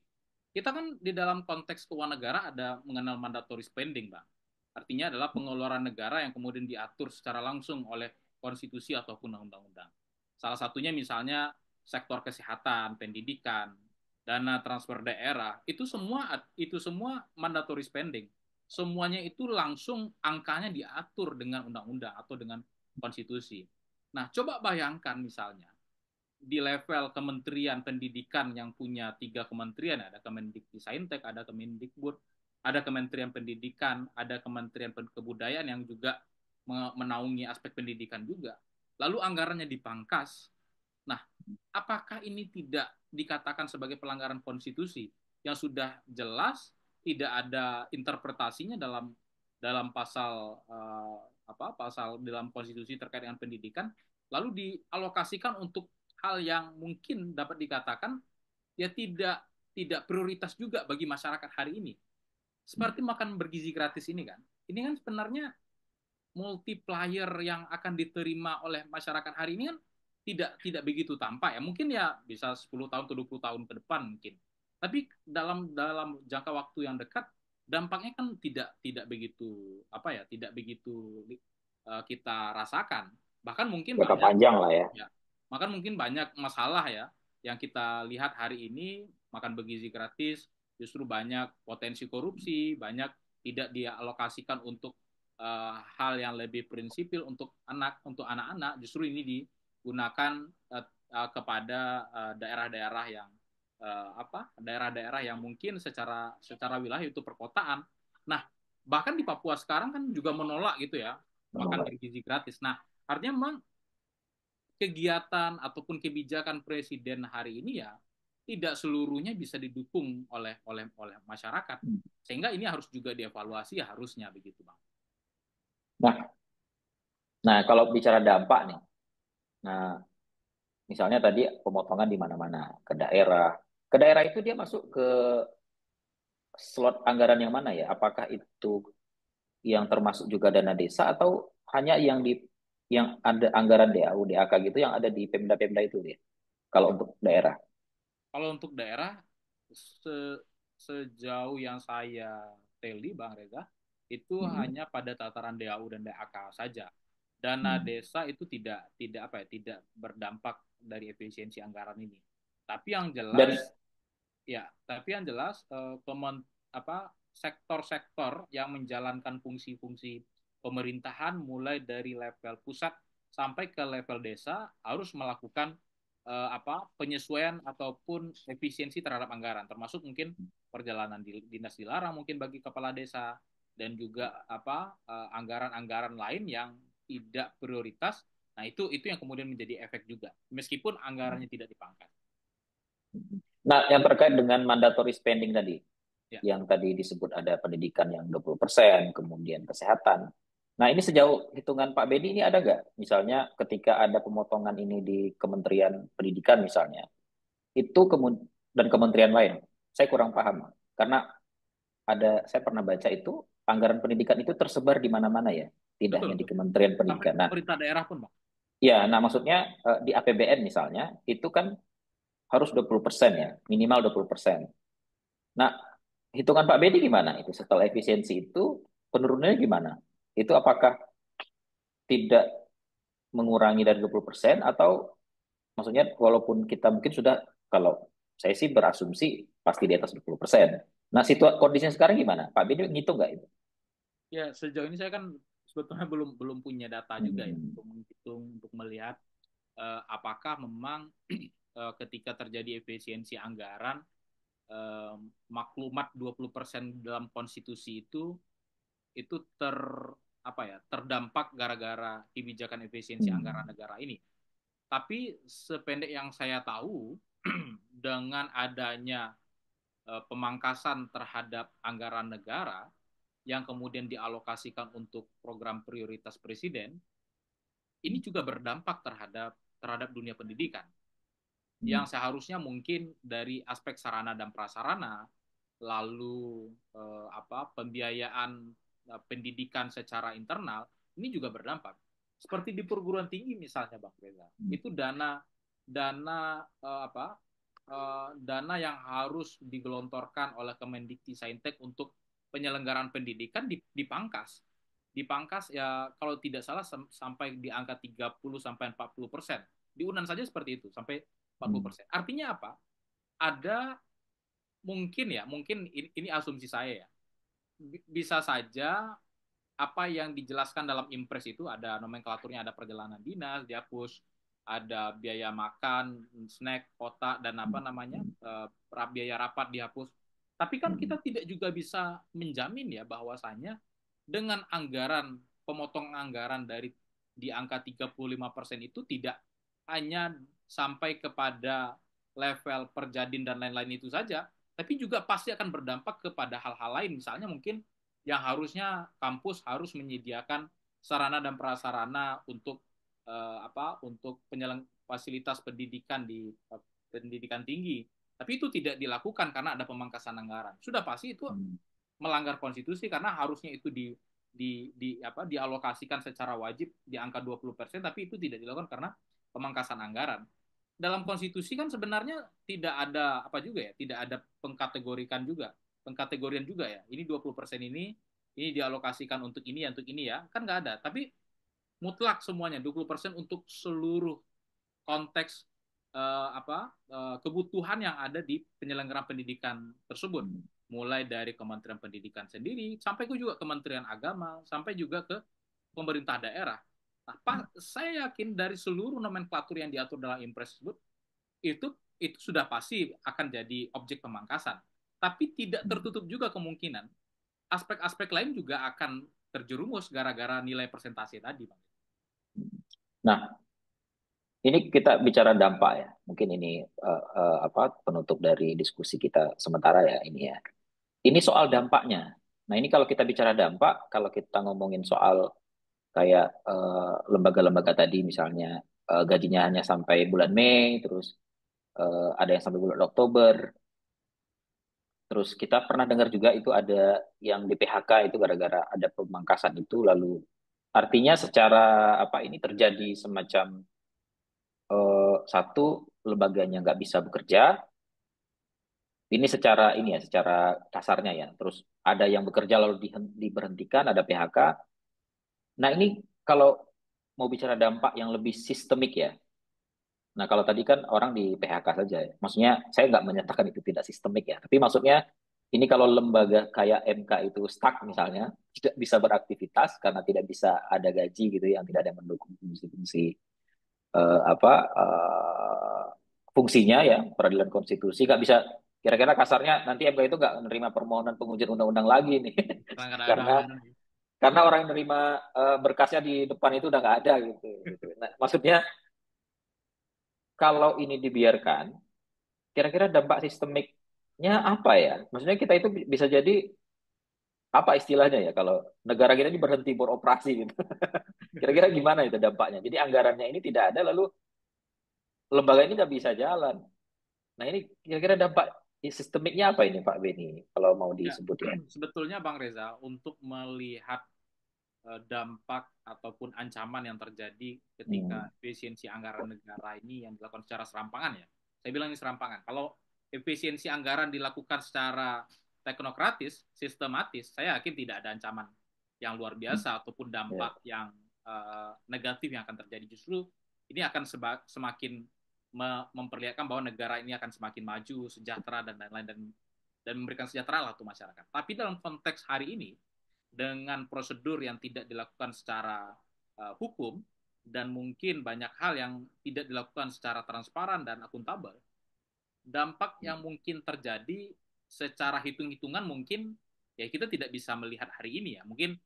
Speaker 1: kita kan di dalam konteks keuangan negara ada mengenal mandatory spending, Bang. Artinya adalah pengeluaran negara yang kemudian diatur secara langsung oleh konstitusi ataupun undang-undang. Salah satunya misalnya sektor kesehatan, pendidikan, dana transfer daerah, itu semua mandatory spending. Semuanya itu langsung angkanya diatur dengan undang-undang atau dengan konstitusi. Nah, coba bayangkan misalnya di level kementerian pendidikan yang punya 3 kementerian, ada Kemendikbudristek, ada Kemendikbud, ada Kementerian Pendidikan, ada Kementerian Kebudayaan yang juga menaungi aspek pendidikan juga. Lalu anggarannya dipangkas. Nah, apakah ini tidak dikatakan sebagai pelanggaran konstitusi yang sudah jelas tidak ada interpretasinya dalam pasal pasal dalam konstitusi terkait dengan pendidikan, lalu dialokasikan untuk hal yang mungkin dapat dikatakan ya tidak prioritas juga bagi masyarakat hari ini. Seperti makan bergizi gratis ini kan. Ini kan sebenarnya multiplier yang akan diterima oleh masyarakat hari ini kan tidak begitu tampak ya. Mungkin ya bisa 10 tahun atau 20 tahun ke depan mungkin. Tapi dalam jangka waktu yang dekat dampaknya kan tidak begitu tidak begitu kita rasakan. Bahkan mungkin
Speaker 2: Jangka
Speaker 1: banyak
Speaker 2: panjang lah ya.
Speaker 1: ya. Bahkan mungkin banyak masalah ya yang kita lihat hari ini makan bergizi gratis justru banyak potensi korupsi, banyak tidak dialokasikan untuk hal yang lebih prinsipil untuk anak-anak, justru ini digunakan kepada daerah-daerah yang daerah-daerah yang mungkin secara wilayah itu perkotaan. Nah, bahkan di Papua sekarang kan juga menolak gitu ya makan
Speaker 2: Menolak.
Speaker 1: bergizi gratis. Nah, artinya memang kegiatan ataupun kebijakan presiden hari ini ya tidak seluruhnya bisa didukung oleh masyarakat. Sehingga ini harus juga dievaluasi ya harusnya begitu, Bang.
Speaker 2: Nah, nah kalau bicara dampak nih, nah misalnya tadi pemotongan di mana-mana ke daerah itu dia masuk ke slot anggaran yang mana ya? Apakah itu yang termasuk juga dana desa atau hanya yang ada anggaran DAU, DAK gitu yang ada di Pemda-Pemda itu ya? Kalau untuk daerah.
Speaker 1: Kalau untuk daerah, se- sejauh yang saya teli, Bang Reza, itu
Speaker 2: Hmm.
Speaker 1: hanya pada tataran DAU dan DAK saja. Dana
Speaker 2: Hmm.
Speaker 1: desa itu tidak apa ya, tidak berdampak dari efisiensi anggaran ini. Tapi yang
Speaker 2: Dan
Speaker 1: jelas, ya, tapi yang jelas apa sektor-sektor yang menjalankan fungsi-fungsi pemerintahan mulai dari level pusat sampai ke level desa harus melakukan apa penyesuaian ataupun efisiensi terhadap anggaran, termasuk mungkin perjalanan dinas dilarang mungkin bagi kepala desa dan juga apa anggaran-anggaran lain yang tidak prioritas. Nah, itu yang kemudian menjadi efek juga meskipun anggarannya tidak dipangkas.
Speaker 2: nah, yang terkait dengan mandatory spending tadi,
Speaker 1: Ya,
Speaker 2: yang tadi disebut ada pendidikan yang 20%, kemudian kesehatan. Nah, ini sejauh hitungan Pak Bedi ini ada nggak? Misalnya ketika ada pemotongan ini di Kementerian Pendidikan misalnya, itu dan kementerian lain, saya kurang paham. Karena saya pernah baca itu, anggaran pendidikan itu tersebar di mana-mana ya, tidak
Speaker 1: betul
Speaker 2: hanya di
Speaker 1: betul.
Speaker 2: Kementerian
Speaker 1: Sampai
Speaker 2: Pendidikan.
Speaker 1: ke
Speaker 2: Nah,
Speaker 1: pemerintah daerah pun, Bang.
Speaker 2: ya, nah maksudnya di APBN misalnya, itu kan harus 20% ya, minimal 20%. Nah, hitungan Pak Bedi gimana itu setelah efisiensi itu penurunannya gimana? Itu apakah tidak mengurangi dari 20% atau maksudnya walaupun kita mungkin sudah kalau saya sih berasumsi pasti di atas 20%. Nah, kondisinya sekarang gimana? Pak Bedi ngitung nggak itu?
Speaker 1: Ya, sejauh ini saya kan sebetulnya belum belum punya data juga ya
Speaker 2: Hmm.
Speaker 1: untuk menghitung untuk melihat apakah memang ketika terjadi efisiensi anggaran eh, maklumat 20% dalam konstitusi itu apa ya terdampak gara-gara kebijakan efisiensi anggaran
Speaker 2: Hmm.
Speaker 1: negara ini. Tapi sependek yang saya tahu dengan adanya pemangkasan terhadap anggaran negara yang kemudian dialokasikan untuk program prioritas presiden, ini juga berdampak terhadap dunia pendidikan
Speaker 2: Hmm.
Speaker 1: yang seharusnya mungkin dari aspek sarana dan prasarana, lalu apa pembiayaan pendidikan secara internal ini juga berdampak. Seperti di perguruan tinggi misalnya, Bang Reza, itu dana dana apa dana yang harus digelontorkan oleh Kemendikti Saintek untuk penyelenggaraan pendidikan dipangkas ya kalau tidak salah sampai di angka 30 sampai 40%. Di UNAN saja seperti itu, sampai
Speaker 2: Hmm.
Speaker 1: 40%. Artinya apa? Ada mungkin ini asumsi saya ya. Bisa saja apa yang dijelaskan dalam impres itu ada nomenklaturnya, ada perjalanan dinas dihapus, ada biaya makan, snack, kota dan apa namanya biaya rapat dihapus. Tapi kan
Speaker 2: Hmm.
Speaker 1: kita tidak juga bisa menjamin ya bahwasanya dengan anggaran pemotong anggaran dari di angka 35% itu tidak hanya sampai kepada level Perjadin dan lain-lain itu saja, tapi juga pasti akan berdampak kepada hal-hal lain. Misalnya mungkin yang harusnya kampus harus menyediakan sarana dan prasarana untuk apa untuk fasilitas pendidikan di pendidikan tinggi. Tapi itu tidak dilakukan karena ada pemangkasan anggaran. Sudah pasti itu
Speaker 2: Hmm.
Speaker 1: melanggar konstitusi karena harusnya itu di apa dialokasikan secara wajib di angka 20%, tapi itu tidak dilakukan karena pemangkasan anggaran. Dalam konstitusi kan sebenarnya tidak ada apa juga ya, tidak ada pengkategorian juga ya. Ini 20% ini dialokasikan untuk ini ya, kan nggak ada. Tapi mutlak semuanya 20% untuk seluruh konteks kebutuhan yang ada di penyelenggaraan pendidikan tersebut,
Speaker 2: Hmm.
Speaker 1: mulai dari Kementerian Pendidikan sendiri sampai ke juga Kementerian Agama sampai juga ke pemerintah daerah. Nah, saya yakin dari seluruh nomenklatur yang diatur dalam impres tersebut itu itu sudah pasti akan jadi objek pemangkasan. Tapi tidak
Speaker 2: Hmm.
Speaker 1: tertutup juga kemungkinan aspek-aspek lain juga akan terjerumus gara-gara nilai persentase tadi, Bang.
Speaker 2: Nah, ini kita bicara dampak ya. Mungkin ini apa penutup dari diskusi kita sementara ya ini ya. Ini soal dampaknya. Nah, ini kalau kita bicara dampak, kalau kita ngomongin soal kayak lembaga-lembaga tadi misalnya gajinya hanya sampai bulan Mei, terus ada yang sampai bulan Oktober. Terus kita pernah dengar juga itu ada yang di PHK itu gara-gara ada pemangkasan itu, lalu artinya secara apa ini terjadi semacam satu lembaganya nggak bisa bekerja, ini secara ini ya, secara kasarnya ya. Terus ada yang bekerja lalu diberhentikan, ada PHK. Nah ini kalau mau bicara dampak yang lebih sistemik ya. Nah kalau tadi kan orang di PHK saja ya. Maksudnya saya nggak menyatakan itu tidak sistemik ya. Tapi maksudnya ini kalau lembaga kayak MK itu stuck misalnya, tidak bisa beraktivitas karena tidak bisa ada gaji gitu yang tidak ada yang mendukung fungsi-fungsi apa fungsinya ya peradilan konstitusi nggak bisa, kira-kira kasarnya nanti MK itu nggak menerima permohonan pengujian undang-undang lagi nih
Speaker 1: Kadang-kadang ada
Speaker 2: karena
Speaker 1: anggaran.
Speaker 2: orang yang menerima berkasnya di depan itu udah nggak ada gitu. Nah, maksudnya kalau ini dibiarkan, kira-kira dampak sistemiknya apa ya? Maksudnya kita itu bisa jadi apa istilahnya ya kalau negara kita ini berhenti beroperasi gitu. Kira-kira gimana itu dampaknya? Jadi anggarannya ini tidak ada, lalu lembaga ini nggak bisa jalan. Nah ini kira-kira dampak sistemiknya apa ini Pak Beni kalau mau
Speaker 1: Ya,
Speaker 2: disebut ya?
Speaker 1: sebetulnya Bang Reza, untuk melihat dampak ataupun ancaman yang terjadi
Speaker 2: Hmm.
Speaker 1: ketika efisiensi anggaran negara ini yang dilakukan secara serampangan ya. Saya bilang ini serampangan. Kalau efisiensi anggaran dilakukan secara teknokratis, sistematis, saya yakin tidak ada ancaman yang luar
Speaker 2: Hmm.
Speaker 1: biasa ataupun
Speaker 2: Ya.
Speaker 1: dampak yang negatif yang akan terjadi. Justru ini akan semakin memperlihatkan bahwa negara ini akan semakin maju, sejahtera dan lain-lain dan memberikan sejahtera lah untuk masyarakat. Tapi dalam konteks hari ini dengan prosedur yang tidak dilakukan secara hukum dan mungkin banyak hal yang tidak dilakukan secara transparan dan akuntabel, dampak yang mungkin terjadi secara hitung-hitungan mungkin ya kita tidak bisa melihat hari ini ya. Mungkin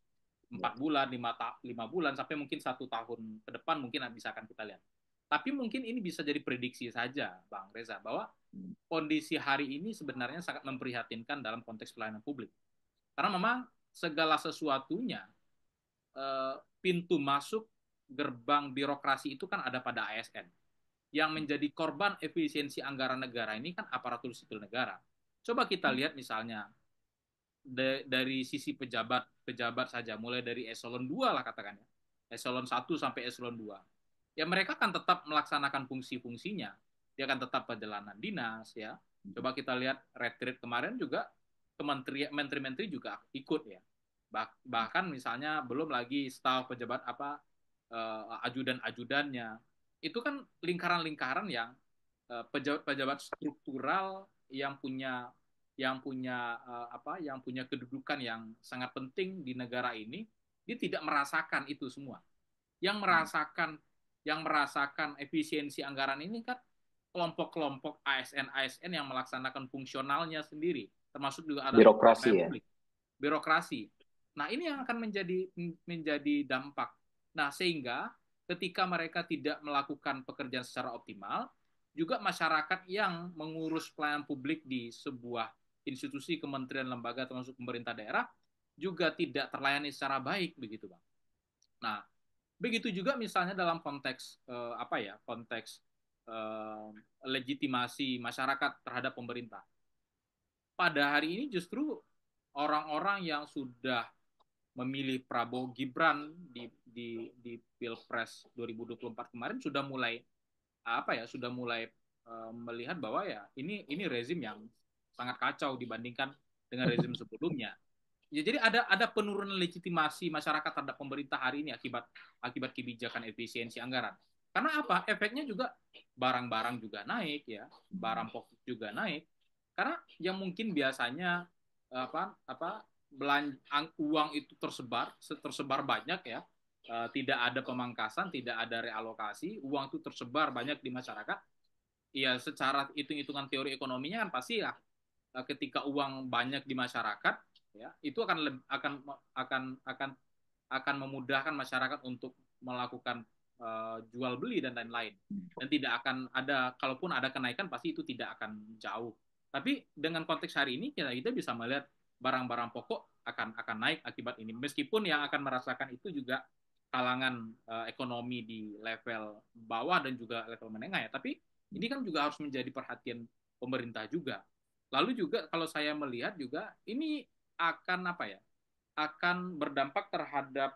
Speaker 2: Ya.
Speaker 1: 4 bulan, 5 bulan, sampai mungkin 1 tahun ke depan mungkin bisa akan kita lihat. Tapi mungkin ini bisa jadi prediksi saja, Bang Reza, bahwa
Speaker 2: Hmm.
Speaker 1: kondisi hari ini sebenarnya sangat memprihatinkan dalam konteks pelayanan publik. Karena memang segala sesuatunya, pintu masuk gerbang birokrasi itu kan ada pada ASN. Yang menjadi korban efisiensi anggaran negara ini kan aparatur sipil negara. Coba kita lihat misalnya dari sisi pejabat saja, mulai dari eselon 2 lah katakan ya. Eselon 1 sampai eselon 2. Ya mereka kan tetap melaksanakan fungsi-fungsinya. Dia akan tetap perjalanan dinas ya. Coba kita lihat retreat kemarin juga kementerian menteri-menteri juga ikut ya. Bahkan misalnya belum lagi staf pejabat apa ajudan-ajudannya. Itu kan lingkaran-lingkaran yang pejabat-pejabat struktural yang punya kedudukan yang sangat penting di negara ini, dia tidak merasakan itu semua. Yang merasakan efisiensi anggaran ini kan kelompok-kelompok ASN-ASN yang melaksanakan fungsionalnya sendiri, termasuk juga ada
Speaker 2: Birokrasi
Speaker 1: pegawai
Speaker 2: ya.
Speaker 1: publik, birokrasi. Nah, ini yang akan menjadi dampak. Nah, sehingga ketika mereka tidak melakukan pekerjaan secara optimal, juga masyarakat yang mengurus pelayanan publik di sebuah institusi, kementerian, lembaga, termasuk pemerintah daerah, juga tidak terlayani secara baik, begitu, Bang. Nah, begitu juga misalnya dalam konteks konteks eh, legitimasi masyarakat terhadap pemerintah. Pada hari ini justru orang-orang yang sudah memilih Prabowo Gibran di Pilpres 2024 kemarin sudah mulai melihat bahwa ya ini rezim yang sangat kacau dibandingkan dengan rezim sebelumnya. Ya, jadi ada penurunan legitimasi masyarakat terhadap pemerintah hari ini akibat akibat kebijakan efisiensi anggaran. Karena apa? Efeknya juga barang-barang juga naik ya, barang pokok juga naik. Karena yang mungkin biasanya uang itu tersebar banyak ya, tidak ada pemangkasan, tidak ada realokasi, uang itu tersebar banyak di masyarakat. Ya secara hitung-hitungan teori ekonominya kan pasti ya, ketika uang banyak di masyarakat ya itu akan memudahkan masyarakat untuk melakukan jual beli dan lain-lain, dan tidak akan ada, kalaupun ada kenaikan pasti itu tidak akan jauh. Tapi dengan konteks hari ini kita bisa melihat barang-barang pokok akan naik akibat ini, meskipun yang akan merasakan itu juga kalangan ekonomi di level bawah dan juga level menengah ya. Tapi ini kan juga harus menjadi perhatian pemerintah juga. Lalu juga kalau saya melihat juga ini akan apa ya? Akan berdampak terhadap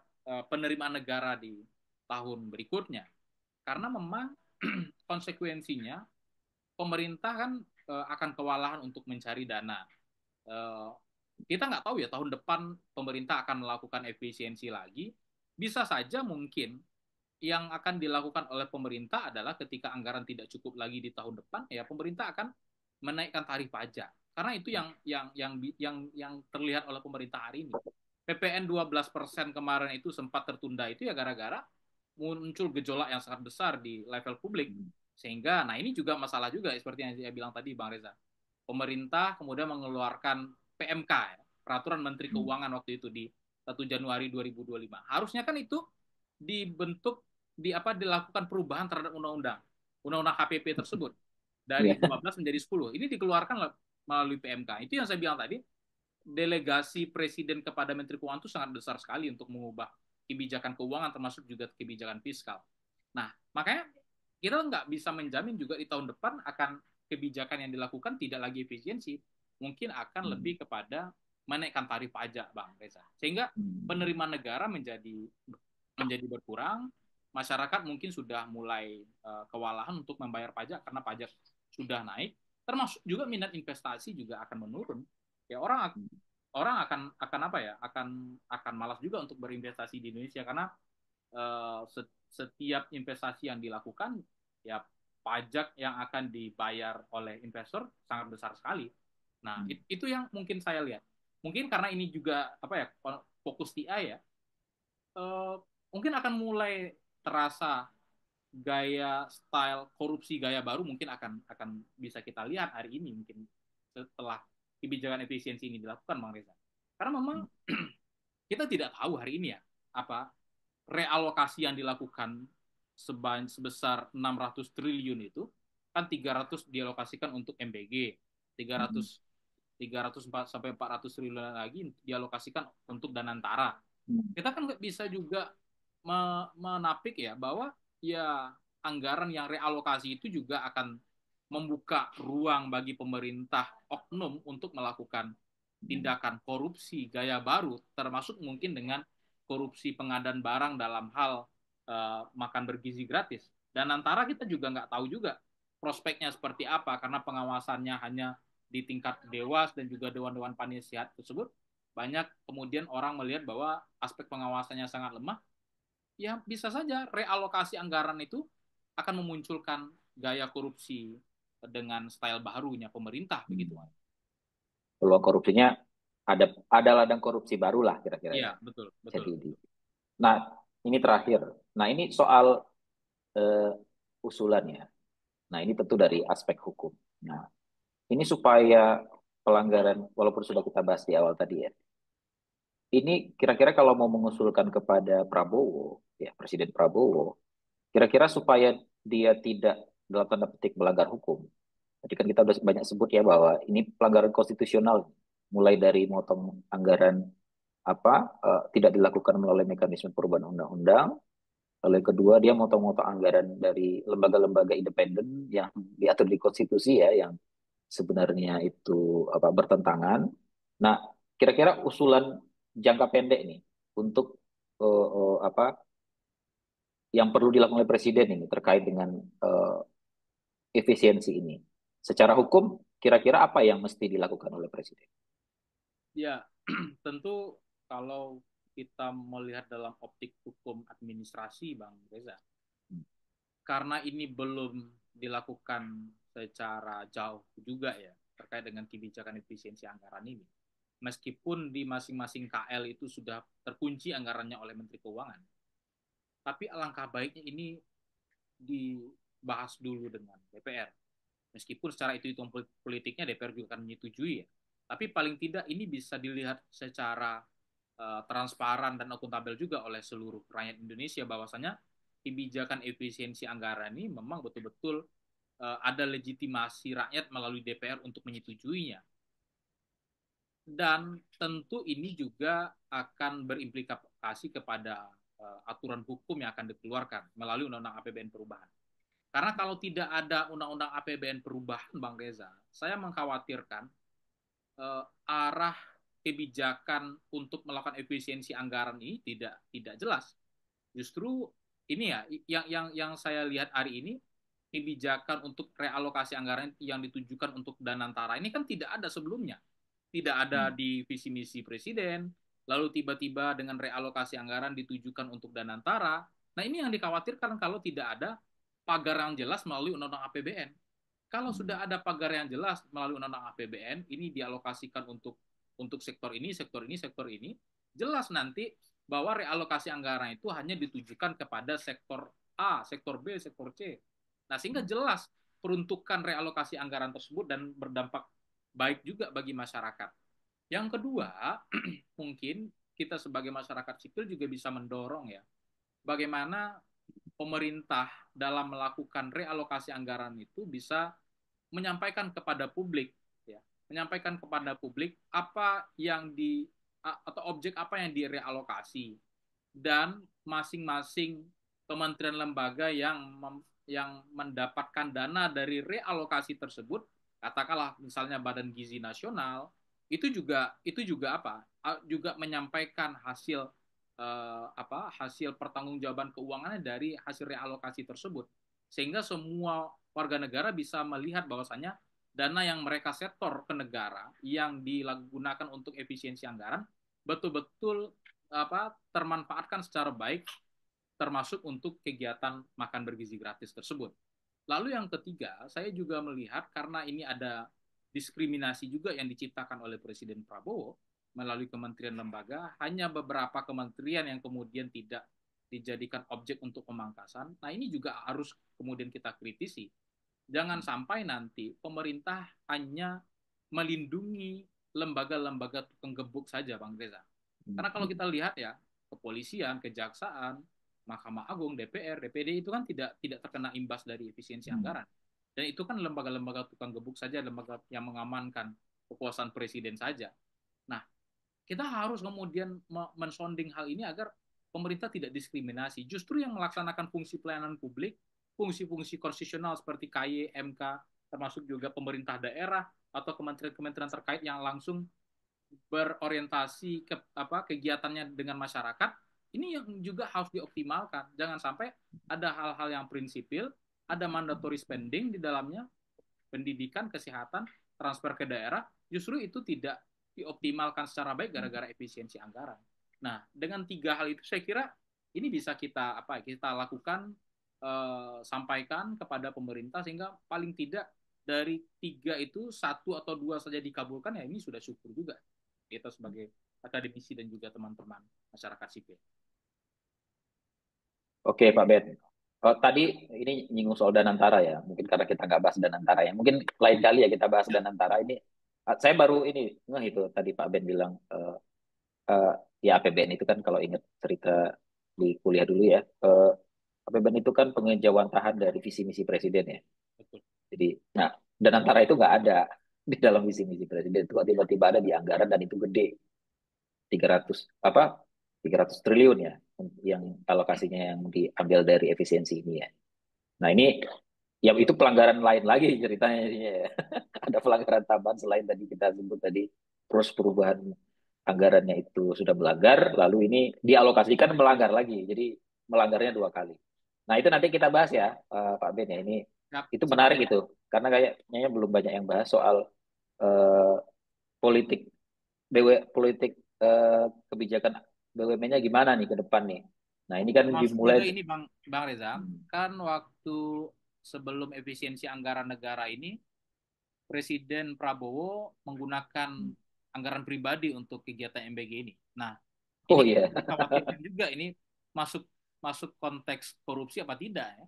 Speaker 1: penerimaan negara di tahun berikutnya. Karena memang konsekuensinya pemerintah kan akan kewalahan untuk mencari dana. Eh, kita nggak tahu ya tahun depan pemerintah akan melakukan efisiensi lagi. Bisa saja mungkin yang akan dilakukan oleh pemerintah adalah ketika anggaran tidak cukup lagi di tahun depan, ya pemerintah akan menaikkan tarif pajak. Karena itu yang terlihat oleh pemerintah hari ini. PPN 12% kemarin itu sempat tertunda itu ya gara-gara muncul gejolak yang sangat besar di level publik. Sehingga, nah ini juga masalah juga seperti yang saya bilang tadi Bang Reza. Pemerintah kemudian mengeluarkan PMK, ya, Peraturan Menteri Keuangan waktu itu di 1 Januari 2025. Harusnya kan itu dibentuk dilakukan perubahan terhadap undang-undang HPP tersebut dari
Speaker 2: Iya.
Speaker 1: 12 menjadi 10. Ini dikeluarkan melalui PMK. Itu yang saya bilang tadi, delegasi presiden kepada Menteri Keuangan itu sangat besar sekali untuk mengubah kebijakan keuangan termasuk juga kebijakan fiskal. Nah, makanya kita nggak bisa menjamin juga di tahun depan akan kebijakan yang dilakukan tidak lagi efisiensi, mungkin akan lebih kepada menaikkan tarif pajak, Bang Reza. Sehingga penerimaan negara menjadi berkurang, masyarakat mungkin sudah mulai kewalahan untuk membayar pajak karena pajak sudah naik, termasuk juga minat investasi juga akan menurun. Ya orang orang akan apa ya? Akan malas juga untuk berinvestasi di Indonesia karena setiap investasi yang dilakukan ya pajak yang akan dibayar oleh investor sangat besar sekali. Nah, itu yang mungkin saya lihat. Mungkin karena ini juga apa ya fokus TI ya, eh, mungkin akan mulai terasa gaya style korupsi gaya baru mungkin akan bisa kita lihat hari ini mungkin setelah kebijakan efisiensi ini dilakukan Bang Reza. Karena memang kita tidak tahu hari ini ya apa realokasi yang dilakukan sebesar 600 triliun itu kan 300 dialokasikan untuk MBG, 300 300 sampai 400 triliun lagi dialokasikan untuk Danantara. Kita kan nggak bisa juga menapik ya bahwa ya anggaran yang realokasi itu juga akan membuka ruang bagi pemerintah oknum untuk melakukan tindakan korupsi gaya baru, termasuk mungkin dengan korupsi pengadaan barang dalam hal makan bergizi gratis. Dan antara kita juga nggak tahu juga prospeknya seperti apa, karena pengawasannya hanya di tingkat dewas dan juga dewan-dewan panitia tersebut, banyak kemudian orang melihat bahwa aspek pengawasannya sangat lemah, ya bisa saja realokasi anggaran itu akan memunculkan gaya korupsi dengan style barunya pemerintah begitu.
Speaker 2: Peluang korupsinya ada ladang korupsi baru lah kira-kira
Speaker 1: Iya,
Speaker 2: ya.
Speaker 1: betul, betul.
Speaker 2: Jadi nah ini terakhir. Nah ini soal eh, usulannya. Nah ini tentu dari aspek hukum. Nah ini supaya pelanggaran walaupun sudah kita bahas di awal tadi ya. Ini kira-kira kalau mau mengusulkan kepada Prabowo, ya Presiden Prabowo, kira-kira supaya dia tidak dalam tanda petik melanggar hukum. Tadi kan kita udah banyak sebut ya bahwa ini pelanggaran konstitusional, mulai dari motong anggaran tidak dilakukan melalui mekanisme perubahan undang-undang. Lalu yang kedua dia motong-motong anggaran dari lembaga-lembaga independen yang diatur di konstitusi ya, yang sebenarnya itu bertentangan. Nah, kira-kira usulan jangka pendek nih untuk apa yang perlu dilakukan oleh presiden ini terkait dengan eh, efisiensi ini. Secara hukum, kira-kira apa yang mesti dilakukan oleh presiden?
Speaker 1: Ya, tentu kalau kita melihat dalam optik hukum administrasi, Bang Reza, karena ini belum dilakukan secara jauh juga ya, terkait dengan kebijakan efisiensi anggaran ini. Meskipun di masing-masing KL itu sudah terkunci anggarannya oleh Menteri Keuangan, tapi alangkah baiknya ini dibahas dulu dengan DPR. Meskipun secara itu politiknya DPR juga akan menyetujui ya. Tapi paling tidak ini bisa dilihat secara transparan dan akuntabel juga oleh seluruh rakyat Indonesia bahwasanya kebijakan efisiensi anggaran ini memang betul-betul ada legitimasi rakyat melalui DPR untuk menyetujuinya. Dan tentu ini juga akan berimplikasi kepada aturan hukum yang akan dikeluarkan melalui Undang-Undang APBN perubahan. Karena kalau tidak ada Undang-Undang APBN perubahan, Bang Reza, saya mengkhawatirkan arah kebijakan untuk melakukan efisiensi anggaran ini tidak jelas. Justru ini ya yang saya lihat hari ini, kebijakan untuk realokasi anggaran yang ditujukan untuk Danantara ini kan tidak ada sebelumnya, tidak ada
Speaker 2: Hmm.
Speaker 1: di visi misi presiden, lalu tiba-tiba dengan realokasi anggaran ditujukan untuk Danantara. Nah, ini yang dikhawatirkan kalau tidak ada pagar yang jelas melalui undang-undang APBN. Kalau
Speaker 2: Hmm.
Speaker 1: sudah ada pagar yang jelas melalui undang-undang APBN, ini dialokasikan untuk sektor ini, sektor ini, sektor ini, jelas nanti bahwa realokasi anggaran itu hanya ditujukan kepada sektor A, sektor B, sektor C. Nah, sehingga jelas peruntukan realokasi anggaran tersebut dan berdampak baik juga bagi masyarakat. Yang kedua, mungkin kita sebagai masyarakat sipil juga bisa mendorong ya, bagaimana pemerintah dalam melakukan realokasi anggaran itu bisa menyampaikan kepada publik, ya, menyampaikan kepada publik apa yang atau objek apa yang direalokasi, dan masing-masing kementerian lembaga yang mendapatkan dana dari realokasi tersebut, katakanlah misalnya Badan Gizi Nasional, itu juga apa? Juga menyampaikan hasil pertanggungjawaban keuangannya dari hasil realokasi tersebut, sehingga semua warga negara bisa melihat bahwasanya dana yang mereka setor ke negara yang digunakan untuk efisiensi anggaran betul-betul termanfaatkan secara baik, termasuk untuk kegiatan makan bergizi gratis tersebut. Lalu yang ketiga, saya juga melihat karena ini ada diskriminasi juga yang diciptakan oleh Presiden Prabowo melalui kementerian lembaga, hanya beberapa kementerian yang kemudian tidak dijadikan objek untuk pemangkasan. Nah, ini juga harus kemudian kita kritisi. Jangan sampai nanti pemerintah hanya melindungi lembaga-lembaga tukang gebuk saja, Bang Reza. Karena kalau kita lihat ya, kepolisian, kejaksaan, Mahkamah Agung, DPR, DPD itu kan tidak terkena imbas dari efisiensi
Speaker 2: Hmm.
Speaker 1: anggaran. Dan itu kan lembaga-lembaga tukang gebuk saja, lembaga yang mengamankan kekuasaan presiden saja. Nah, kita harus kemudian mensonding hal ini agar pemerintah tidak diskriminasi. Justru yang melaksanakan fungsi pelayanan publik, fungsi-fungsi konstitusional seperti KY, MK, termasuk juga pemerintah daerah atau kementerian-kementerian terkait yang langsung berorientasi ke kegiatannya dengan masyarakat, ini yang juga harus dioptimalkan. Jangan sampai ada hal-hal yang prinsipil, ada mandatory spending di dalamnya, pendidikan, kesehatan, transfer ke daerah, justru itu tidak dioptimalkan secara baik gara-gara efisiensi anggaran. Nah, dengan tiga hal itu saya kira ini bisa kita lakukan, sampaikan kepada pemerintah, sehingga paling tidak dari tiga itu satu atau dua saja dikabulkan, ya ini sudah syukur juga kita sebagai akademisi dan juga teman-teman masyarakat sipil.
Speaker 2: Oke, Pak Ben. Oh, tadi ini nyinggung soal Danantara ya. Mungkin karena kita nggak bahas Danantara ya. Mungkin lain kali ya kita bahas Danantara ini. Saya baru ini ngeh itu tadi Pak Ben bilang eh, ya APBN itu kan kalau ingat cerita di kuliah dulu ya. APBN itu kan pengejawantahan dari visi misi presiden ya.
Speaker 1: Betul.
Speaker 2: Jadi, nah Danantara itu nggak ada di dalam visi misi presiden. Itu tiba-tiba ada di anggaran dan itu gede. 300 apa 300 triliun ya yang alokasinya yang diambil dari efisiensi ini ya. Nah ini ya itu pelanggaran lain lagi ceritanya ya. Ada pelanggaran tambahan selain tadi kita sebut tadi terus perubahan anggarannya itu sudah melanggar lalu ini dialokasikan melanggar lagi. Jadi melanggarnya dua kali. Nah itu nanti kita bahas ya Pak Ben ya ini
Speaker 1: Siap,
Speaker 2: itu
Speaker 1: siap
Speaker 2: menarik
Speaker 1: Reza.
Speaker 2: itu karena kayaknya belum banyak yang bahas soal eh, politik politik kebijakan BUMN-nya gimana nih ke depan nih. Nah, ini kan
Speaker 1: Termasuk
Speaker 2: dimulai
Speaker 1: juga ini Bang Reza,
Speaker 2: hmm,
Speaker 1: kan waktu sebelum efisiensi anggaran negara ini, Presiden Prabowo menggunakan anggaran pribadi untuk kegiatan MBG ini. Nah,
Speaker 2: oh
Speaker 1: ini
Speaker 2: iya.
Speaker 1: dikhawatirkan juga ini masuk masuk konteks korupsi apa tidak ya?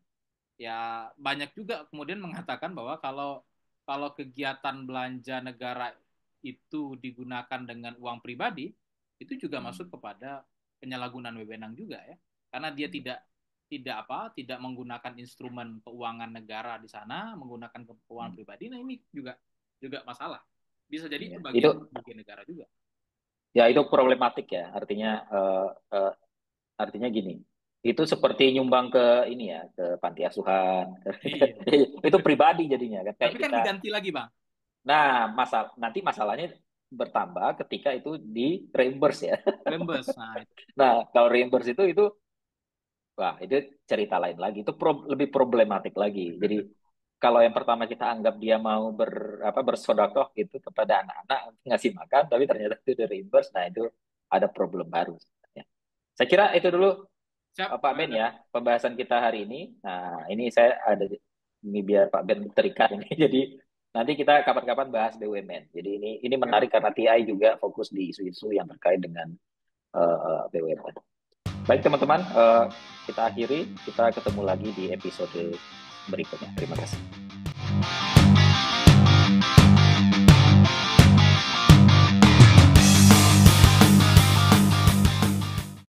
Speaker 1: Ya, banyak juga kemudian mengatakan bahwa kalau kalau kegiatan belanja negara itu digunakan dengan uang pribadi, itu juga masuk kepada penyalahgunaan wewenang juga ya. Karena dia tidak menggunakan instrumen keuangan negara di sana, menggunakan keuangan pribadi. Nah, ini juga juga masalah. Bisa jadi
Speaker 2: Ya,
Speaker 1: itu
Speaker 2: itu
Speaker 1: bagian negara juga.
Speaker 2: ya itu problematik ya. Eh, artinya gini. Itu seperti nyumbang ke ini ya, ke panti asuhan.
Speaker 1: Iya.
Speaker 2: Itu pribadi jadinya kan kayak
Speaker 1: Tapi kan
Speaker 2: kita.
Speaker 1: diganti lagi, Bang.
Speaker 2: Nah, nanti masalahnya bertambah ketika itu di reimburse ya.
Speaker 1: reimburse. Nah, itu.
Speaker 2: Nah, kalau reimburse itu wah, itu cerita lain lagi. Itu lebih problematik lagi. Jadi kalau yang pertama kita anggap dia mau bersodakoh gitu kepada anak-anak ngasih makan, tapi ternyata itu dari reimburse. Nah, itu ada problem baru sebenarnya. Saya kira itu dulu
Speaker 1: Siap,
Speaker 2: Pak
Speaker 1: Bang
Speaker 2: Ben
Speaker 1: Enda.
Speaker 2: ya pembahasan kita hari ini. Nah, ini saya ada ini biar Pak Ben terikat ini. Jadi nanti kita kapan-kapan bahas BUMN. Jadi ini
Speaker 1: Oke,
Speaker 2: menarik
Speaker 1: Bang.
Speaker 2: karena TI juga fokus di isu-isu yang terkait dengan BUMN. Baik teman-teman, kita akhiri. Kita ketemu lagi di episode berikutnya. Terima kasih.